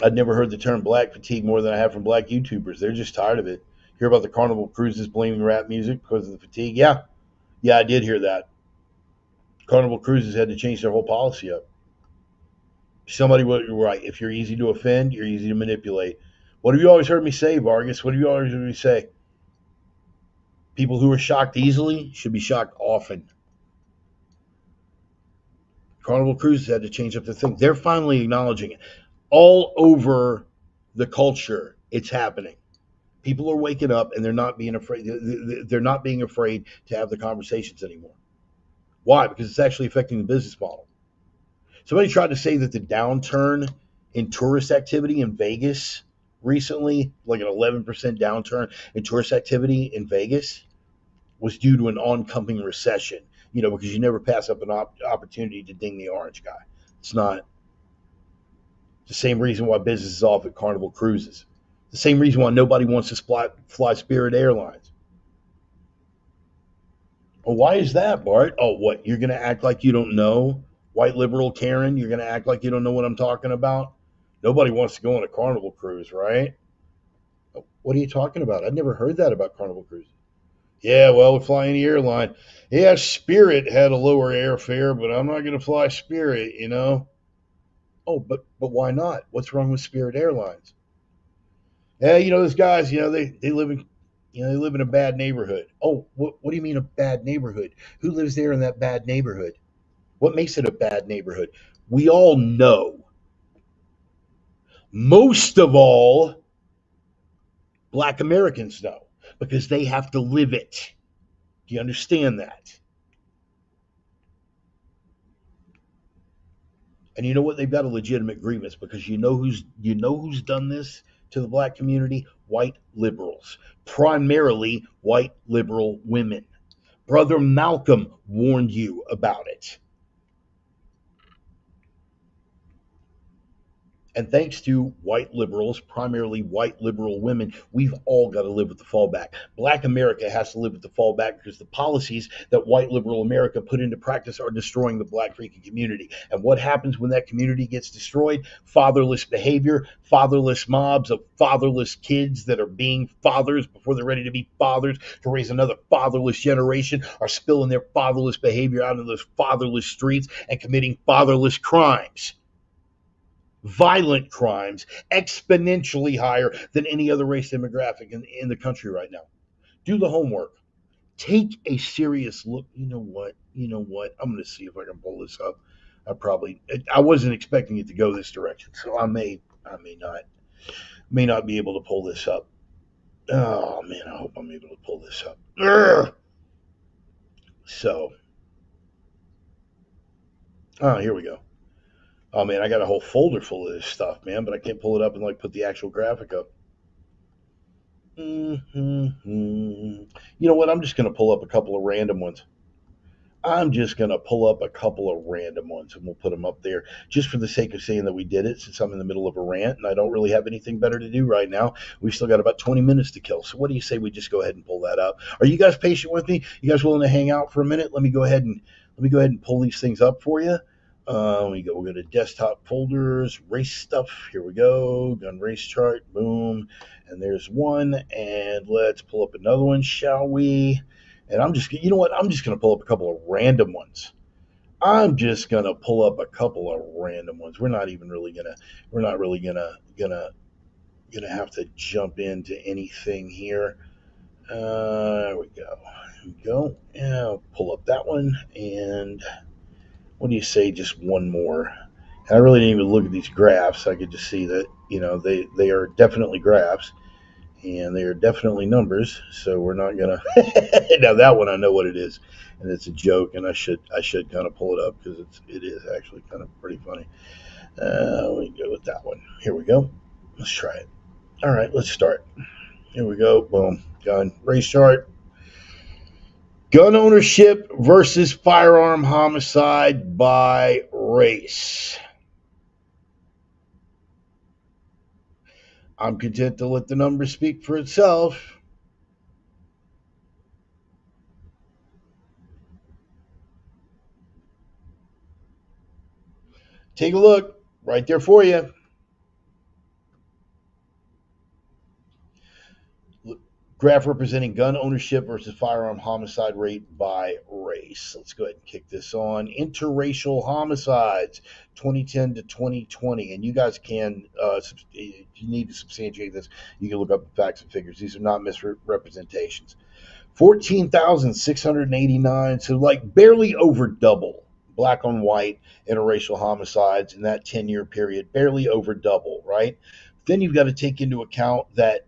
I'd never heard the term black fatigue more than I have from black YouTubers. They're just tired of it. Hear about the Carnival Cruises blaming rap music because of the fatigue? Yeah, I did hear that. Carnival Cruises had to change their whole policy up. Somebody was right. If you're easy to offend, you're easy to manipulate. What have you always heard me say, Vargas? What have you always heard me say? People who are shocked easily should be shocked often. Carnival Cruises had to change up the thing. They're finally acknowledging it. All over the culture, it's happening. People are waking up and they're not being afraid. They're not being afraid to have the conversations anymore. Why? Because it's actually affecting the business model. Somebody tried to say that the downturn in tourist activity in Vegas recently, like an 11% downturn in tourist activity in Vegas, was due to an oncoming recession. Because you never pass up an opportunity to ding the orange guy. It's not the same reason why business is off at Carnival Cruises. The same reason why nobody wants to fly Spirit Airlines. Well, why is that, Bart? Oh, what? You're going to act like you don't know? White liberal Karen, you're going to act like you don't know what I'm talking about? Nobody wants to go on a Carnival cruise, right? What are you talking about? I'd never heard that about Carnival Cruise. Yeah, well, we fly any airline. Yeah, Spirit had a lower airfare, but I'm not going to fly Spirit, you know. Oh, but why not? What's wrong with Spirit Airlines? Yeah, you know those guys. You know they live in they live in a bad neighborhood. Oh, what do you mean a bad neighborhood? Who lives there in that bad neighborhood? What makes it a bad neighborhood? We all know. Most of all, Black Americans know because they have to live it. Do you understand that? And you know what? They've got a legitimate grievance because you know who's done this to the black community? White liberals, primarily white liberal women. Brother Malcolm warned you about it. And thanks to white liberals, primarily white liberal women, we've all got to live with the fallback. Black America has to live with the fallback because the policies that white liberal America put into practice are destroying the black freaking community. And what happens when that community gets destroyed? Fatherless behavior, fatherless mobs of fatherless kids that are being fathers before they're ready to be fathers to raise another fatherless generation are spilling their fatherless behavior out into those fatherless streets and committing fatherless crimes, violent crimes, exponentially higher than any other race demographic in the country right now. Do the homework. Take a serious look. You know what? You know what? I'm going to see if I can pull this up. I wasn't expecting it to go this direction, so I may not be able to pull this up. Oh man, I hope I'm able to pull this up. Urgh. So, here we go. Oh man, I got a whole folder full of this stuff, man, but I can't pull it up and like put the actual graphic up. You know what? I'm just going to pull up a couple of random ones. I'm just going to pull up a couple of random ones and we'll put them up there just for the sake of saying that we did it, since I'm in the middle of a rant and I don't really have anything better to do right now. We've still got about 20 minutes to kill. So what do you say we just go ahead and pull that up? Are you guys patient with me? You guys willing to hang out for a minute? Let me go ahead and pull these things up for you. We'll go to desktop folders, race stuff. Here we go. Gun race chart. Boom. And there's one. And let's pull up another one, shall we? And you know what? I'm just going to pull up a couple of random ones. I'm just going to pull up a couple of random ones. We're not really gonna have to jump into anything here. There we go. Here we go. Yeah, I'll pull up that one. And what do you say? Just one more. And I really didn't even look at these graphs. I could just see that they are definitely graphs and they are definitely numbers. So we're not gonna. Now that one I know what it is, and it's a joke. And I should kind of pull it up because it is actually kind of pretty funny. Let me go with that one. Here we go. Let's try it. All right, let's start. Here we go. Boom. Gun race chart. Gun ownership versus firearm homicide by race. I'm content to let the numbers speak for itself. Take a look right there for you. Graph representing gun ownership versus firearm homicide rate by race. Let's go ahead and kick this on. Interracial homicides, 2010 to 2020. And you guys can, if you need to substantiate this, you can look up the facts and figures. These are not misrepresentations. 14,689, so like barely over double black on white interracial homicides in that 10-year period, barely over double, right? Then you've got to take into account that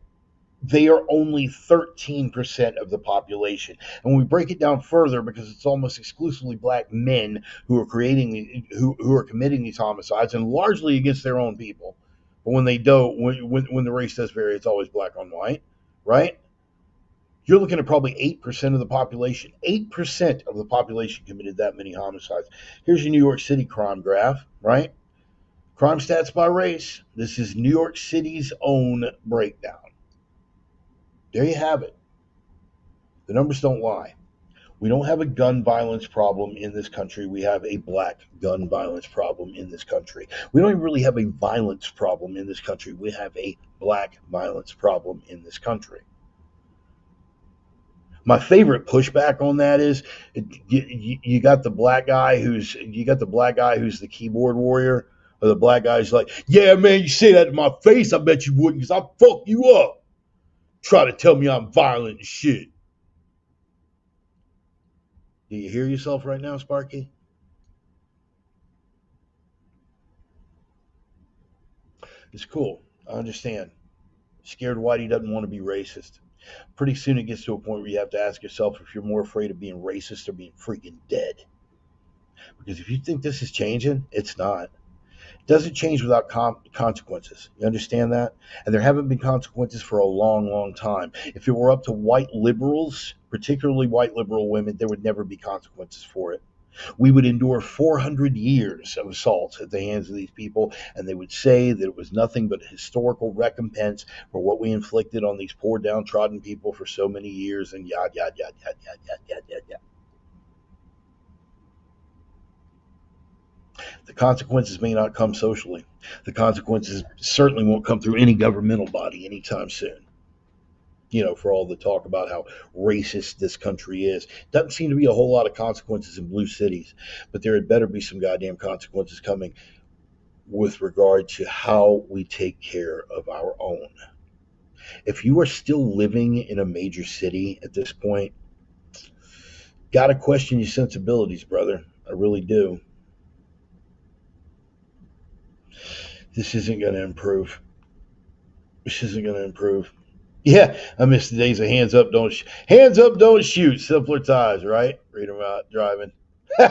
they are only 13% of the population. And when we break it down further, because it's almost exclusively black men who are who are committing these homicides, and largely against their own people. But when they don't, when the race does vary, it's always black on white, right? You're looking at probably 8% of the population. 8% of the population committed that many homicides. Here's your New York City crime graph, right? Crime stats by race. This is New York City's own breakdown. There you have it. The numbers don't lie. We don't have a gun violence problem in this country. We have a black gun violence problem in this country. We don't even really have a violence problem in this country. We have a black violence problem in this country. My favorite pushback on that is you got the black guy who's the keyboard warrior, or the black guy's like, yeah, man, you say that to my face, I bet you wouldn't, because I'll fuck you up. Try to tell me I'm violent and shit. Do you hear yourself right now, Sparky? It's cool. I understand. Scared Whitey doesn't want to be racist. Pretty soon it gets to a point where you have to ask yourself if you're more afraid of being racist or being freaking dead. Because if you think this is changing, it's not. It doesn't change without consequences. You understand that? And there haven't been consequences for a long, long time. If it were up to white liberals, particularly white liberal women, there would never be consequences for it. We would endure 400 years of assault at the hands of these people, and they would say that it was nothing but historical recompense for what we inflicted on these poor downtrodden people for so many years, and yada, yada, yada, yada, yada, yada, yada, yada. The consequences may not come socially. The consequences certainly won't come through any governmental body anytime soon. For all the talk about how racist this country is. Doesn't seem to be a whole lot of consequences in blue cities, but there had better be some goddamn consequences coming with regard to how we take care of our own. If you are still living in a major city at this point, gotta question your sensibilities, brother. I really do. This isn't going to improve. This isn't going to improve. Yeah, I miss the days of hands up, don't shoot. Simpler times, right? Read them out driving. All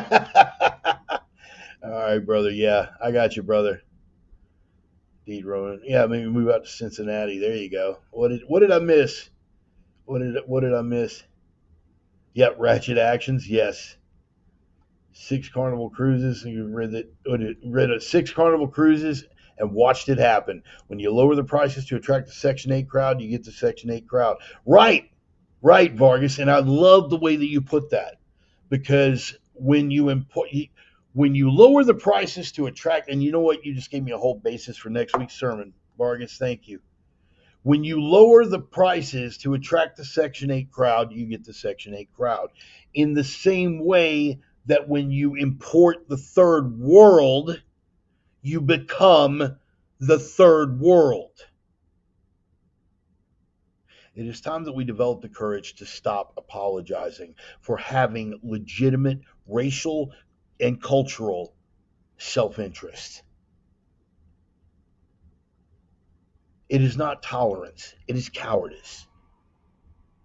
right, brother. Yeah, I got you, brother. Deed Roman. Yeah, maybe move out to Cincinnati. There you go. What did I miss? What did I miss? Yep, Ratchet Actions. Yes, six Carnival Cruises. You read six Carnival Cruises and watched it happen. When you lower the prices to attract the Section 8 crowd, you get the Section 8 crowd. Right, Vargas. And I love the way that you put that, because when you lower the prices to attract, and you know what, you just gave me a whole basis for next week's sermon, Vargas. Thank you. When you lower the prices to attract the Section 8 crowd, you get the Section 8 crowd. In the same way that when you import the third world, you become the third world. It is time that we develop the courage to stop apologizing for having legitimate racial and cultural self-interest. It is not tolerance. It is cowardice.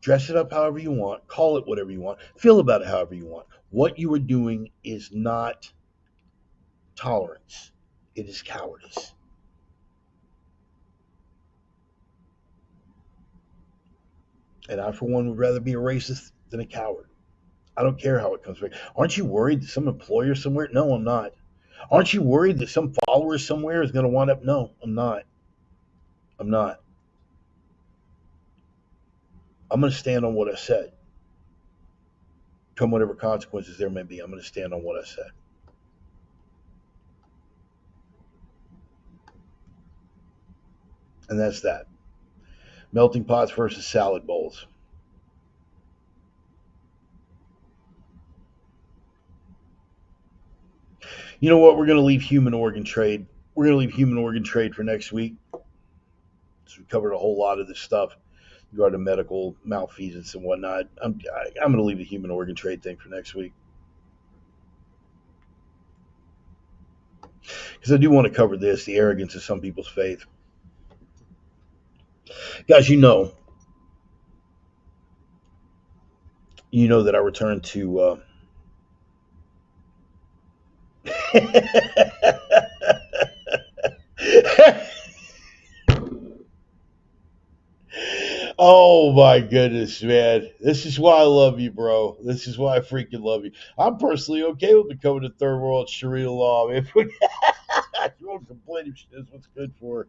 Dress it up however you want. Call it whatever you want. Feel about it however you want. What you are doing is not tolerance. It is cowardice. And I, for one, would rather be a racist than a coward. I don't care how it comes back. Aren't you worried that some employer somewhere? No, I'm not. Aren't you worried that some follower somewhere is going to wind up? No, I'm not. I'm not. I'm going to stand on what I said. Come whatever consequences there may be, I'm going to stand on what I said. And that's that. Melting pots versus salad bowls. You know what? We're going to leave human organ trade. We're going to leave human organ trade for next week. So we covered a whole lot of this stuff regarding medical malfeasance and whatnot. I'm going to leave the human organ trade thing for next week, because I do want to cover this: the arrogance of some people's faith. Guys, that I returned to. Oh my goodness, man. This is why I love you, bro. This is why I freaking love you. I'm personally okay with becoming a third world Sharia law. If we you won't complain if she does what's good for her.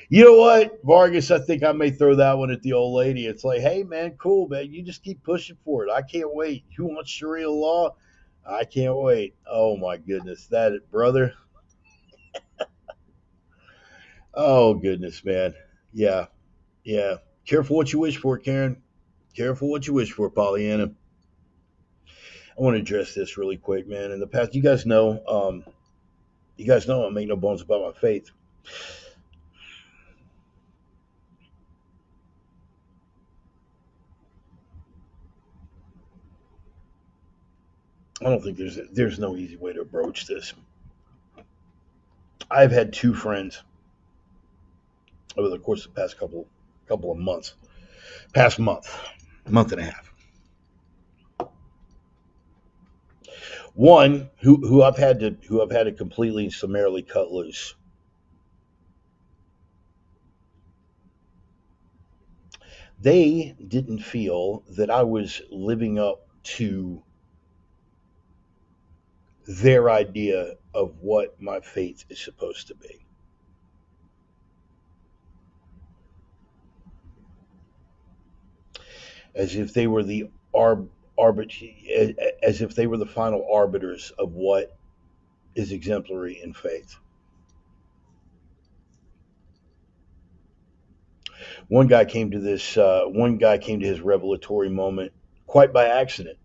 You know what, Vargas? I think I may throw that one at the old lady. It's like, hey, man, cool, man. You just keep pushing for it. I can't wait. You want Sharia law? I can't wait. Oh my goodness, brother. Oh goodness, man. Yeah, yeah. Careful what you wish for, Karen. Careful what you wish for, Pollyanna. I want to address this really quick, man. In the past, you guys know I make no bones about my faith. I don't think there's no easy way to approach this. I've had two friends over the course of the past couple of months, past month and a half. One who I've had to completely and summarily cut loose. They didn't feel that I was living up to their idea of what my faith is supposed to be. As if they were the as if they were the final arbiters of what is exemplary in faith. One guy came to his revelatory moment quite by accident.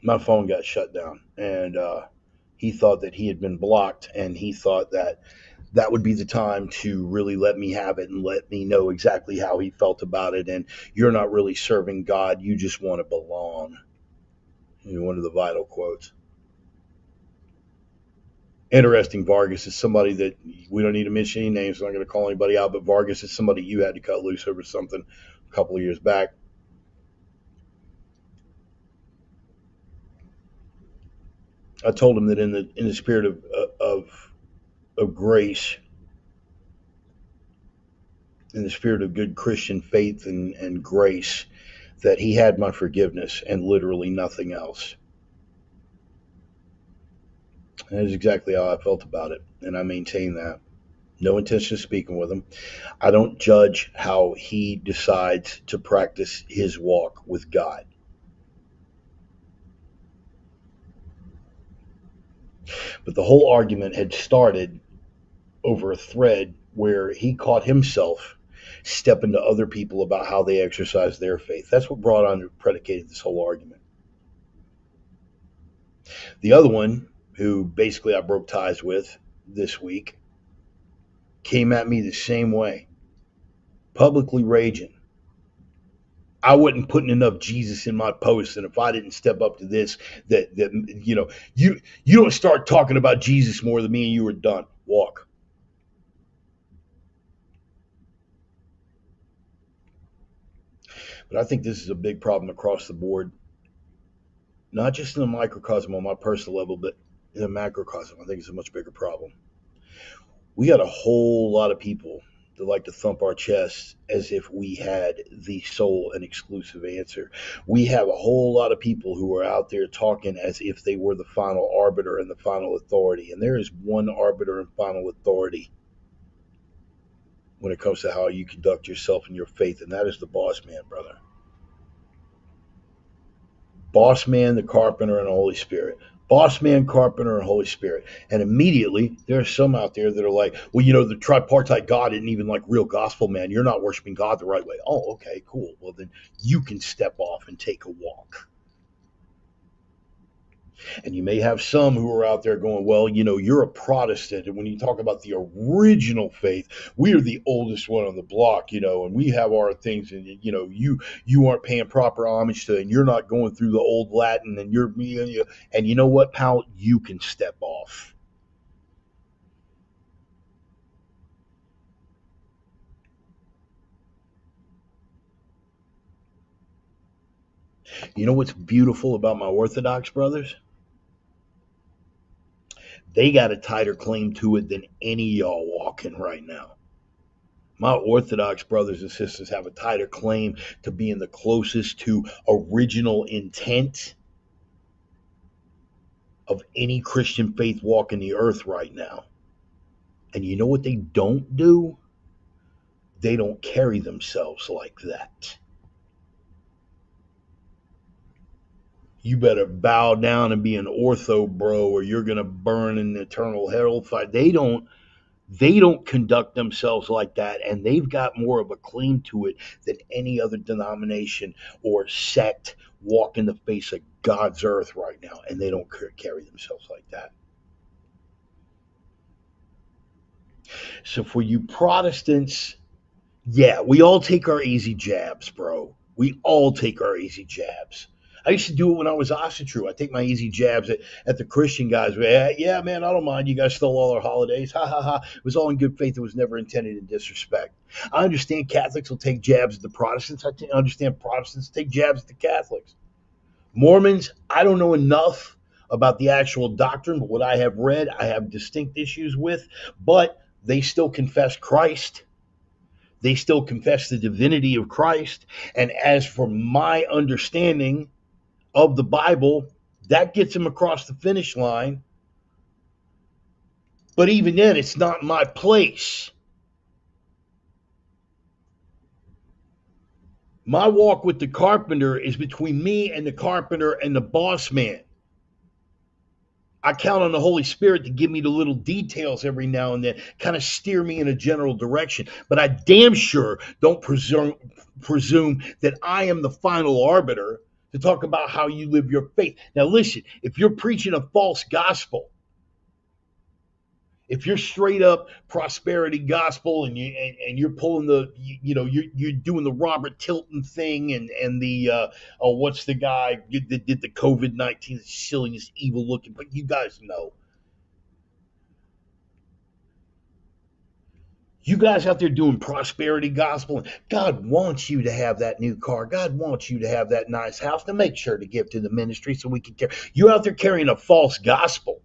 My phone got shut down, and he thought that he had been blocked, and he thought that that would be the time to really let me have it and let me know exactly how he felt about it. And you're not really serving God; you just want to belong. One of the vital quotes. Interesting. Vargas is somebody that we don't need to mention any names. So I'm not going to call anybody out, but Vargas is somebody you had to cut loose over something a couple of years back. I told him that in the spirit of grace, in the spirit of good Christian faith and grace, that he had my forgiveness and literally nothing else. And that is exactly how I felt about it, and I maintain that. No intention of speaking with him. I don't judge how he decides to practice his walk with God. But the whole argument had started over a thread where he caught himself stepping to other people about how they exercise their faith. That's what brought on predicated this whole argument. The other one, who basically I broke ties with this week, came at me the same way, publicly raging. I wasn't putting enough Jesus in my posts, and if I didn't step up to this, you don't start talking about Jesus more than me, and you were done. Walk. But I think this is a big problem across the board, not just in the microcosm on my personal level, but in the macrocosm. I think it's a much bigger problem. We got a whole lot of people that like to thump our chests as if we had the sole and exclusive answer. We have a whole lot of people who are out there talking as if they were the final arbiter and the final authority. And there is one arbiter and final authority when it comes to how you conduct yourself in your faith, and that is the boss man, brother. Boss man, the carpenter, and the Holy Spirit. Boss man, carpenter, and Holy Spirit. And immediately there are some out there that are like, well, the tripartite God isn't even like real gospel, man. You're not worshiping God the right way. Oh, okay, cool. Well, then you can step off and take a walk. And you may have some who are out there going, well, you're a Protestant. And when you talk about the original faith, we are the oldest one on the block, and we have our things. And, you aren't paying proper homage to, and you're not going through the old Latin. And and you know what, pal? You can step off. You know what's beautiful about my Orthodox brothers? They got a tighter claim to it than any of y'all walking right now. My Orthodox brothers and sisters have a tighter claim to being the closest to original intent of any Christian faith walking the earth right now. And you know what they don't do? They don't carry themselves like that. You better bow down and be an ortho bro, or you're going to burn in eternal hellfire. They don't They don't conduct themselves like that, and they've got more of a claim to it than any other denomination or sect walking the face of God's earth right now, and they don't carry themselves like that. So for you Protestants, yeah, we all take our easy jabs, bro. We all take our easy jabs. I used to do it when I was True. I take my easy jabs at the Christian guys. Yeah, man, I don't mind. You guys stole all our holidays. Ha ha ha. It was all in good faith. It was never intended in disrespect. I understand Catholics will take jabs at the Protestants. Understand Protestants take jabs at the Catholics. Mormons, I don't know enough about the actual doctrine, but what I have read, I have distinct issues with. But they still confess Christ. They still confess the divinity of Christ. And as for my understanding of the Bible, that gets them across the finish line. But even then, it's not my place. My walk with the carpenter is between me and the carpenter and the boss man. I count on the Holy Spirit to give me the little details every now and then, kind of steer me in a general direction. But I damn sure don't presume that I am the final arbiter to talk about how you live your faith. Now, listen, if you're preaching a false gospel, if you're straight up prosperity gospel and you're pulling the you're doing the Robert Tilton thing and the what's the guy that did the COVID-19 silliness evil looking, but you guys know. You guys out there doing prosperity gospel, and God wants you to have that new car. God wants you to have that nice house. To make sure to give to the ministry so we can carry. You're out there carrying a false gospel.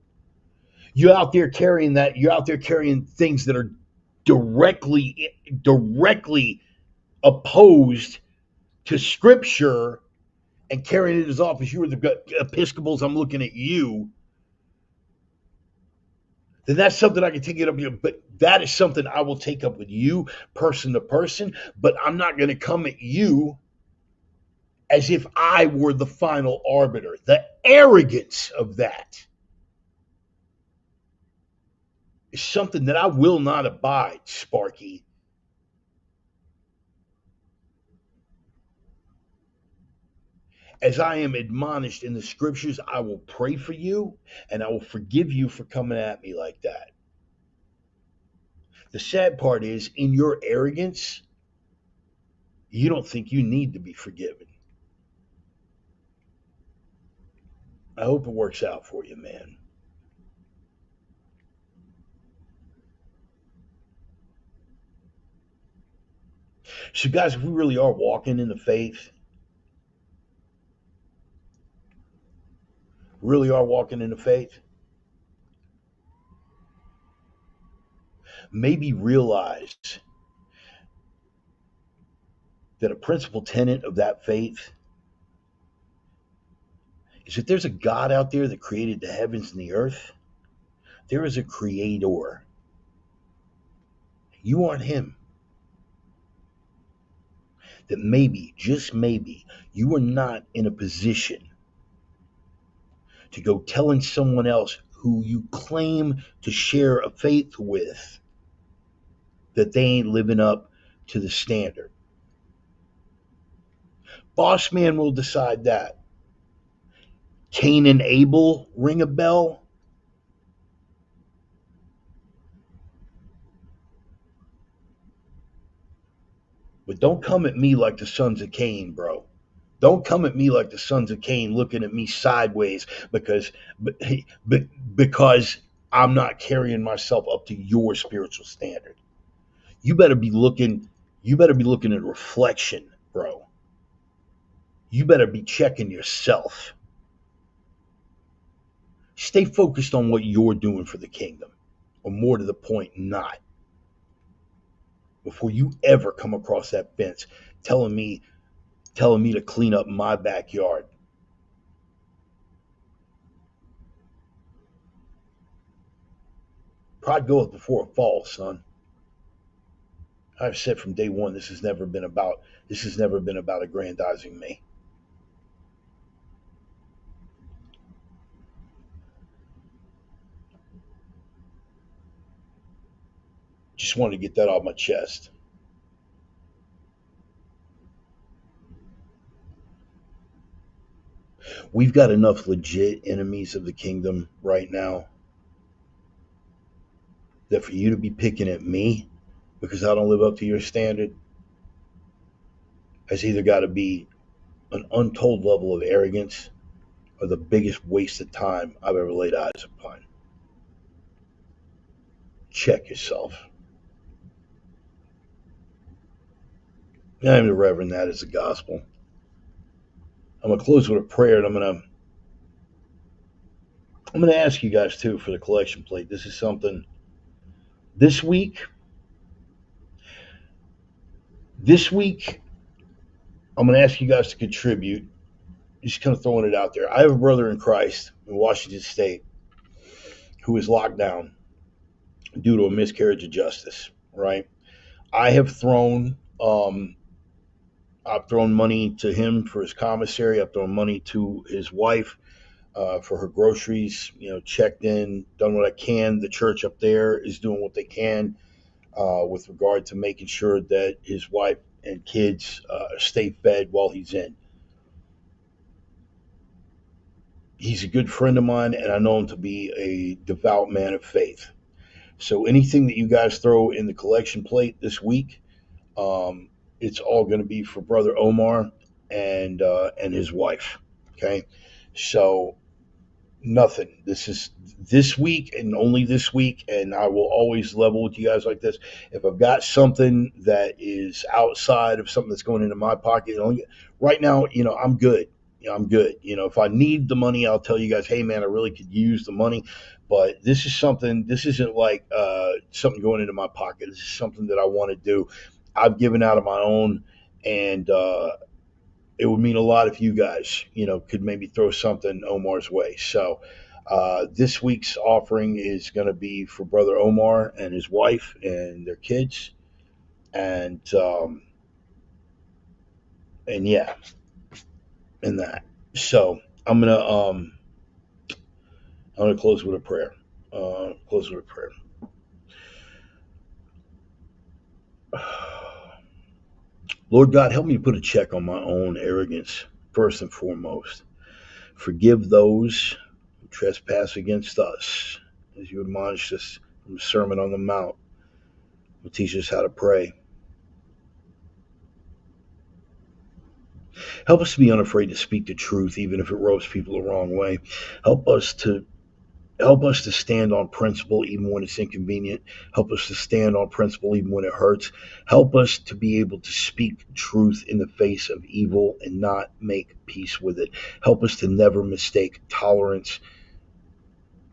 You're out there carrying that. You're out there carrying things that are directly opposed to Scripture and carrying it as off as you were the Episcopals. I'm looking at you. Then that's something I can take it up here. But that is something I will take up with you, person to person. But I'm not going to come at you as if I were the final arbiter. The arrogance of that is something that I will not abide, Sparky. As I am admonished in the scriptures, I will pray for you and I will forgive you for coming at me like that. The sad part is, in your arrogance, you don't think you need to be forgiven. I hope it works out for you, man. So, guys, if we really are walking in the faith, really are walking in the faith, maybe realize that a principal tenet of that faith is that there's a God out there that created the heavens and the earth. There is a creator. You aren't him. That maybe, just maybe, you are not in a position to go telling someone else who you claim to share a faith with that they ain't living up to the standard. Boss man will decide that. Cain and Abel ring a bell. But don't come at me like the sons of Cain, bro. Don't come at me like the sons of Cain looking at me sideways because I'm not carrying myself up to your spiritual standard. You better be looking at reflection, bro. You better be checking yourself. Stay focused on what you're doing for the kingdom, or more to the point, not. Before you ever come across that fence telling me to clean up my backyard. Pride goeth before a fall, son. I've said from day one, this has never been about aggrandizing me. just wanted to get that off my chest. We've got enough legit enemies of the kingdom right now that for you to be picking at me because I don't live up to your standard has either got to be an untold level of arrogance or the biggest waste of time I've ever laid eyes upon. Check yourself. I'm the Reverend. That is the gospel. I'm gonna close with a prayer, and I'm gonna ask you guys too for the collection plate. This is something this week. This week, I'm gonna ask you guys to contribute. Just kind of throwing it out there. I have a brother in Christ in Washington State who is locked down due to a miscarriage of justice. Right. I have thrown I've thrown money to him for his commissary. I've thrown money to his wife for her groceries. Checked in, done what I can. The church up there is doing what they can with regard to making sure that his wife and kids stay fed while he's in. He's a good friend of mine, and I know him to be a devout man of faith. So anything that you guys throw in the collection plate this week, it's all going to be for Brother Omar and his wife. Okay, so nothing. This is this week and only this week, and I will always level with you guys like this. If I've got something that is outside of something that's going into my pocket, right now, I'm good. I'm good. If I need the money, I'll tell you guys, hey man, I really could use the money. But this is something. This isn't like something going into my pocket. This is something that I want to do. I've given out of my own, and it would mean a lot if you guys, could maybe throw something Omar's way. So this week's offering is going to be for Brother Omar and his wife and their kids, and yeah, and that. So I'm gonna close with a prayer. Close with a prayer. Lord God, help me to put a check on my own arrogance first and foremost. Forgive those who trespass against us, as you admonished us from the Sermon on the Mount. Will teach us how to pray. Help us to be unafraid to speak the truth, even if it rubs people the wrong way. Help us to Help us to stand on principle even when it's inconvenient. Help us to stand on principle even when it hurts. Help us to be able to speak truth in the face of evil and not make peace with it. Help us to never mistake tolerance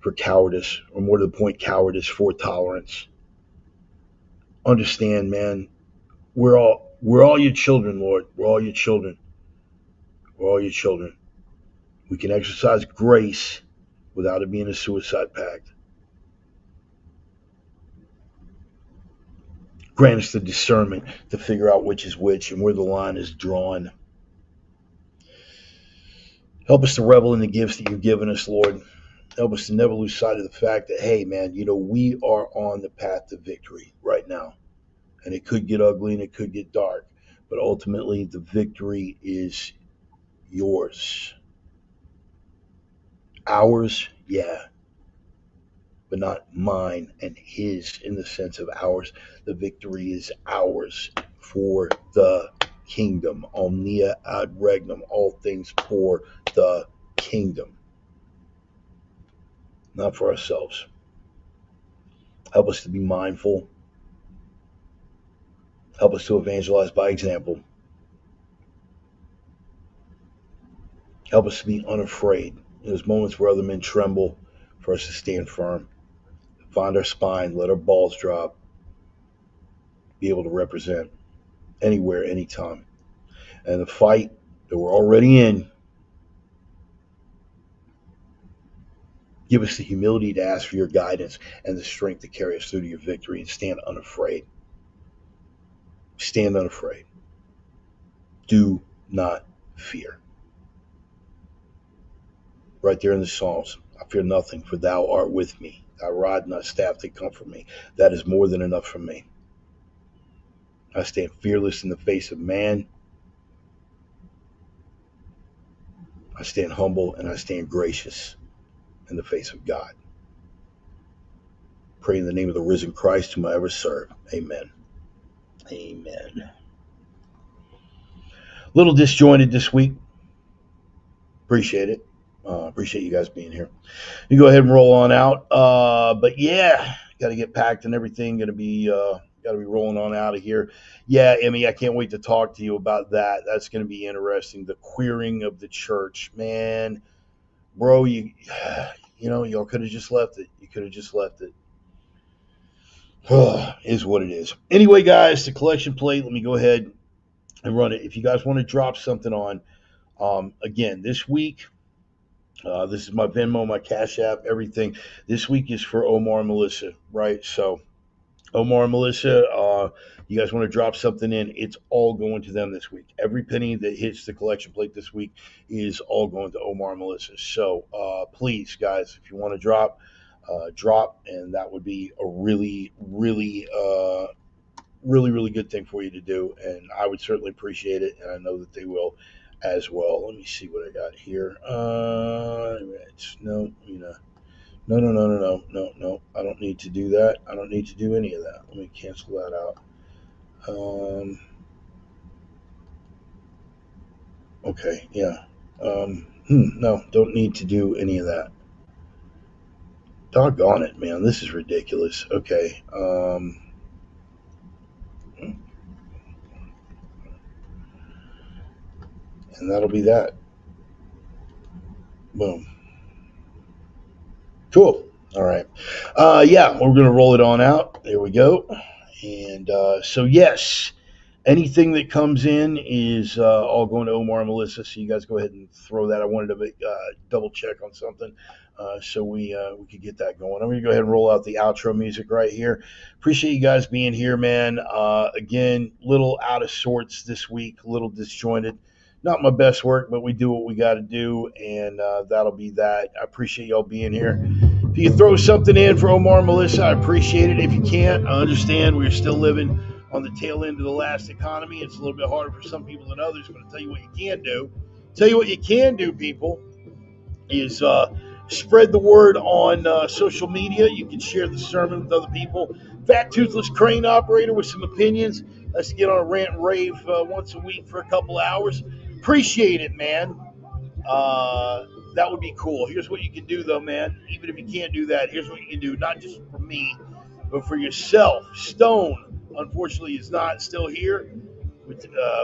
for cowardice, or more to the point, cowardice for tolerance. Understand, man, we're all your children, Lord. We're all your children. We're all your children. We can exercise grace without it being a suicide pact. Grant us the discernment to figure out which is which and where the line is drawn. Help us to revel in the gifts that you've given us, Lord. Help us to never lose sight of the fact that, hey, man, we are on the path to victory right now. And it could get ugly and it could get dark. But ultimately, the victory is yours. Ours, yeah, but not mine and his in the sense of ours. The victory is ours for the kingdom. Omnia ad regnum, all things for the kingdom, not for ourselves. Help us to be mindful. Help us to evangelize by example. Help us to be unafraid. In those moments where other men tremble, for us to stand firm, find our spine, let our balls drop, be able to represent anywhere, anytime. And the fight that we're already in, give us the humility to ask for your guidance and the strength to carry us through to your victory and stand unafraid. Stand unafraid. Do not fear. Right there in the Psalms, I fear nothing, for thou art with me. Thy rod and thy staff, they comfort me. That is more than enough for me. I stand fearless in the face of man. I stand humble and I stand gracious in the face of God. Pray in the name of the risen Christ whom I ever serve. Amen. Amen. Little disjointed this week. Appreciate it. Appreciate you guys being here. You go ahead and roll on out. But yeah, got to get packed and everything. Got to be rolling on out of here. Yeah, Emmy, I can't wait to talk to you about that. That's going to be interesting. The queering of the church, man, bro. Y'all could have just left it. You could have just left it. Is what it is. Anyway, guys, the collection plate. Let me go ahead and run it. If you guys want to drop something on, again, this week. This is my Venmo, my Cash App, everything. This week is for Omar and Melissa, right? So, Omar and Melissa, you guys want to drop something in, it's all going to them this week. Every penny that hits the collection plate this week is all going to Omar and Melissa. So, please, guys, if you want to drop, and that would be a really, really, really good thing for you to do. And I would certainly appreciate it, and I know that they will as well. Let me see what I got here. No. I don't need to do that. I don't need to do any of that. Let me cancel that out. Okay, yeah. No, don't need to do any of that. Doggone it, man. This is ridiculous. Okay. And that'll be that. Boom. Cool. All right. Yeah, we're going to roll it on out. There we go. And so, yes, anything that comes in is all going to Omar and Melissa. So you guys go ahead and throw that. I wanted to double check on something so we could get that going. I'm going to go ahead and roll out the outro music right here. Appreciate you guys being here, man. Again, little out of sorts this week, a little disjointed. Not my best work, but we do what we got to do, and that'll be that. I appreciate y'all being here. If you can throw something in for Omar and Melissa, I appreciate it. If you can't, I understand we're still living on the tail end of the last economy. It's a little bit harder for some people than others, but I'll tell you what you can do. Tell you what you can do, people, is spread the word on social media. You can share the sermon with other people. Fat Toothless Crane Operator with some opinions. Let's get on a rant and rave once a week for a couple hours. Appreciate it, man. That would be cool. Here's what you can do, though, man. Even if you can't do that, here's what you can do. Not just for me, but for yourself. Stone, unfortunately, is not still here.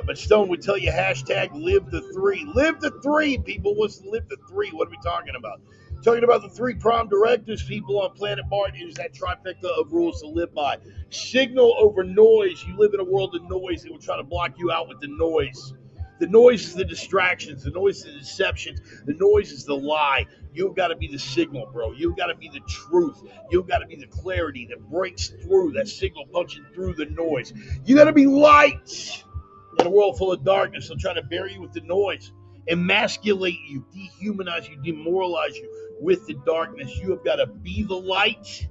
But Stone would tell you hashtag live the three. Live the three, people. What's live the three? What are we talking about? Talking about the three prime directives, people, on planet Mars. Is that trifecta of rules to live by. Signal over noise. You live in a world of noise. They will try to block you out with the noise. The noise is the distractions. The noise is the deceptions. The noise is the lie. You've got to be the signal, bro. You've got to be the truth. You've got to be the clarity that breaks through that signal, punching through the noise. You got to be light in a world full of darkness. They'll try to bury you with the noise, emasculate you, dehumanize you, demoralize you with the darkness. You have got to be the light,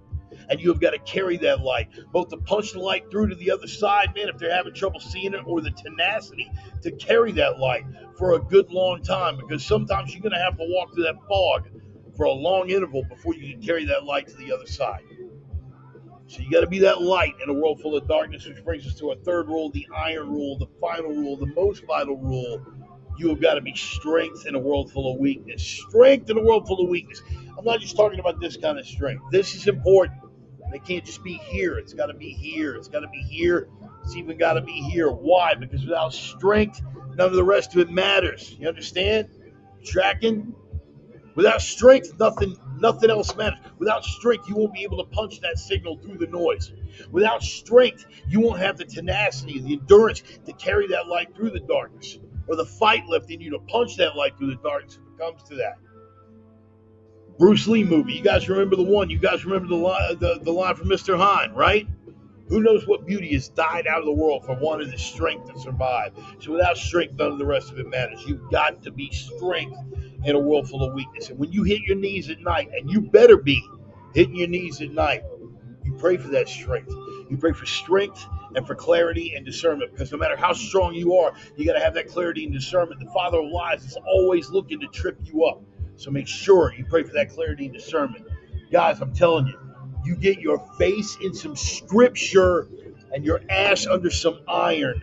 and you have got to carry that light, both to punch the light through to the other side, man, if they're having trouble seeing it, or the tenacity to carry that light for a good long time, because sometimes you're going to have to walk through that fog for a long interval before you can carry that light to the other side. So you got to be that light in a world full of darkness, which brings us to our third rule, the iron rule, the final rule, the most vital rule. You have got to be strength in a world full of weakness. Strength in a world full of weakness. I'm not just talking about this kind of strength. This is important. It can't just be here. It's got to be here. It's got to be here. It's even got to be here. Why? Because without strength, none of the rest of it matters. You understand? Tracking? Without strength, nothing else matters. Without strength, you won't be able to punch that signal through the noise. Without strength, you won't have the tenacity, the endurance to carry that light through the darkness, or the fight left in you to punch that light through the darkness if it comes to that. Bruce Lee movie. You guys remember the one? You guys remember the line from Mr. Hine, right? Who knows what beauty has died out of the world for wanting the strength to survive? So without strength, none of the rest of it matters. You've got to be strength in a world full of weakness. And when you hit your knees at night, and you better be, hitting your knees at night. You pray for that strength. You pray for strength and for clarity and discernment, because no matter how strong you are, you got to have that clarity and discernment. The father of lies is always looking to trip you up. So make sure you pray for that clarity and discernment. Guys, I'm telling you, you get your face in some scripture and your ass under some iron,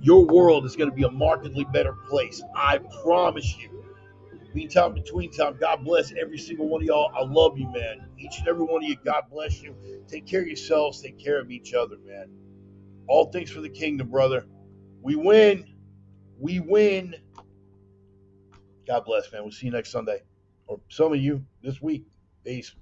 your world is going to be a markedly better place. I promise you. Meantime, between time, God bless every single one of y'all. I love you, man. Each and every one of you, God bless you. Take care of yourselves. Take care of each other, man. All things for the kingdom, brother. We win. We win. God bless, man. We'll see you next Sunday. Or some of you this week. Peace.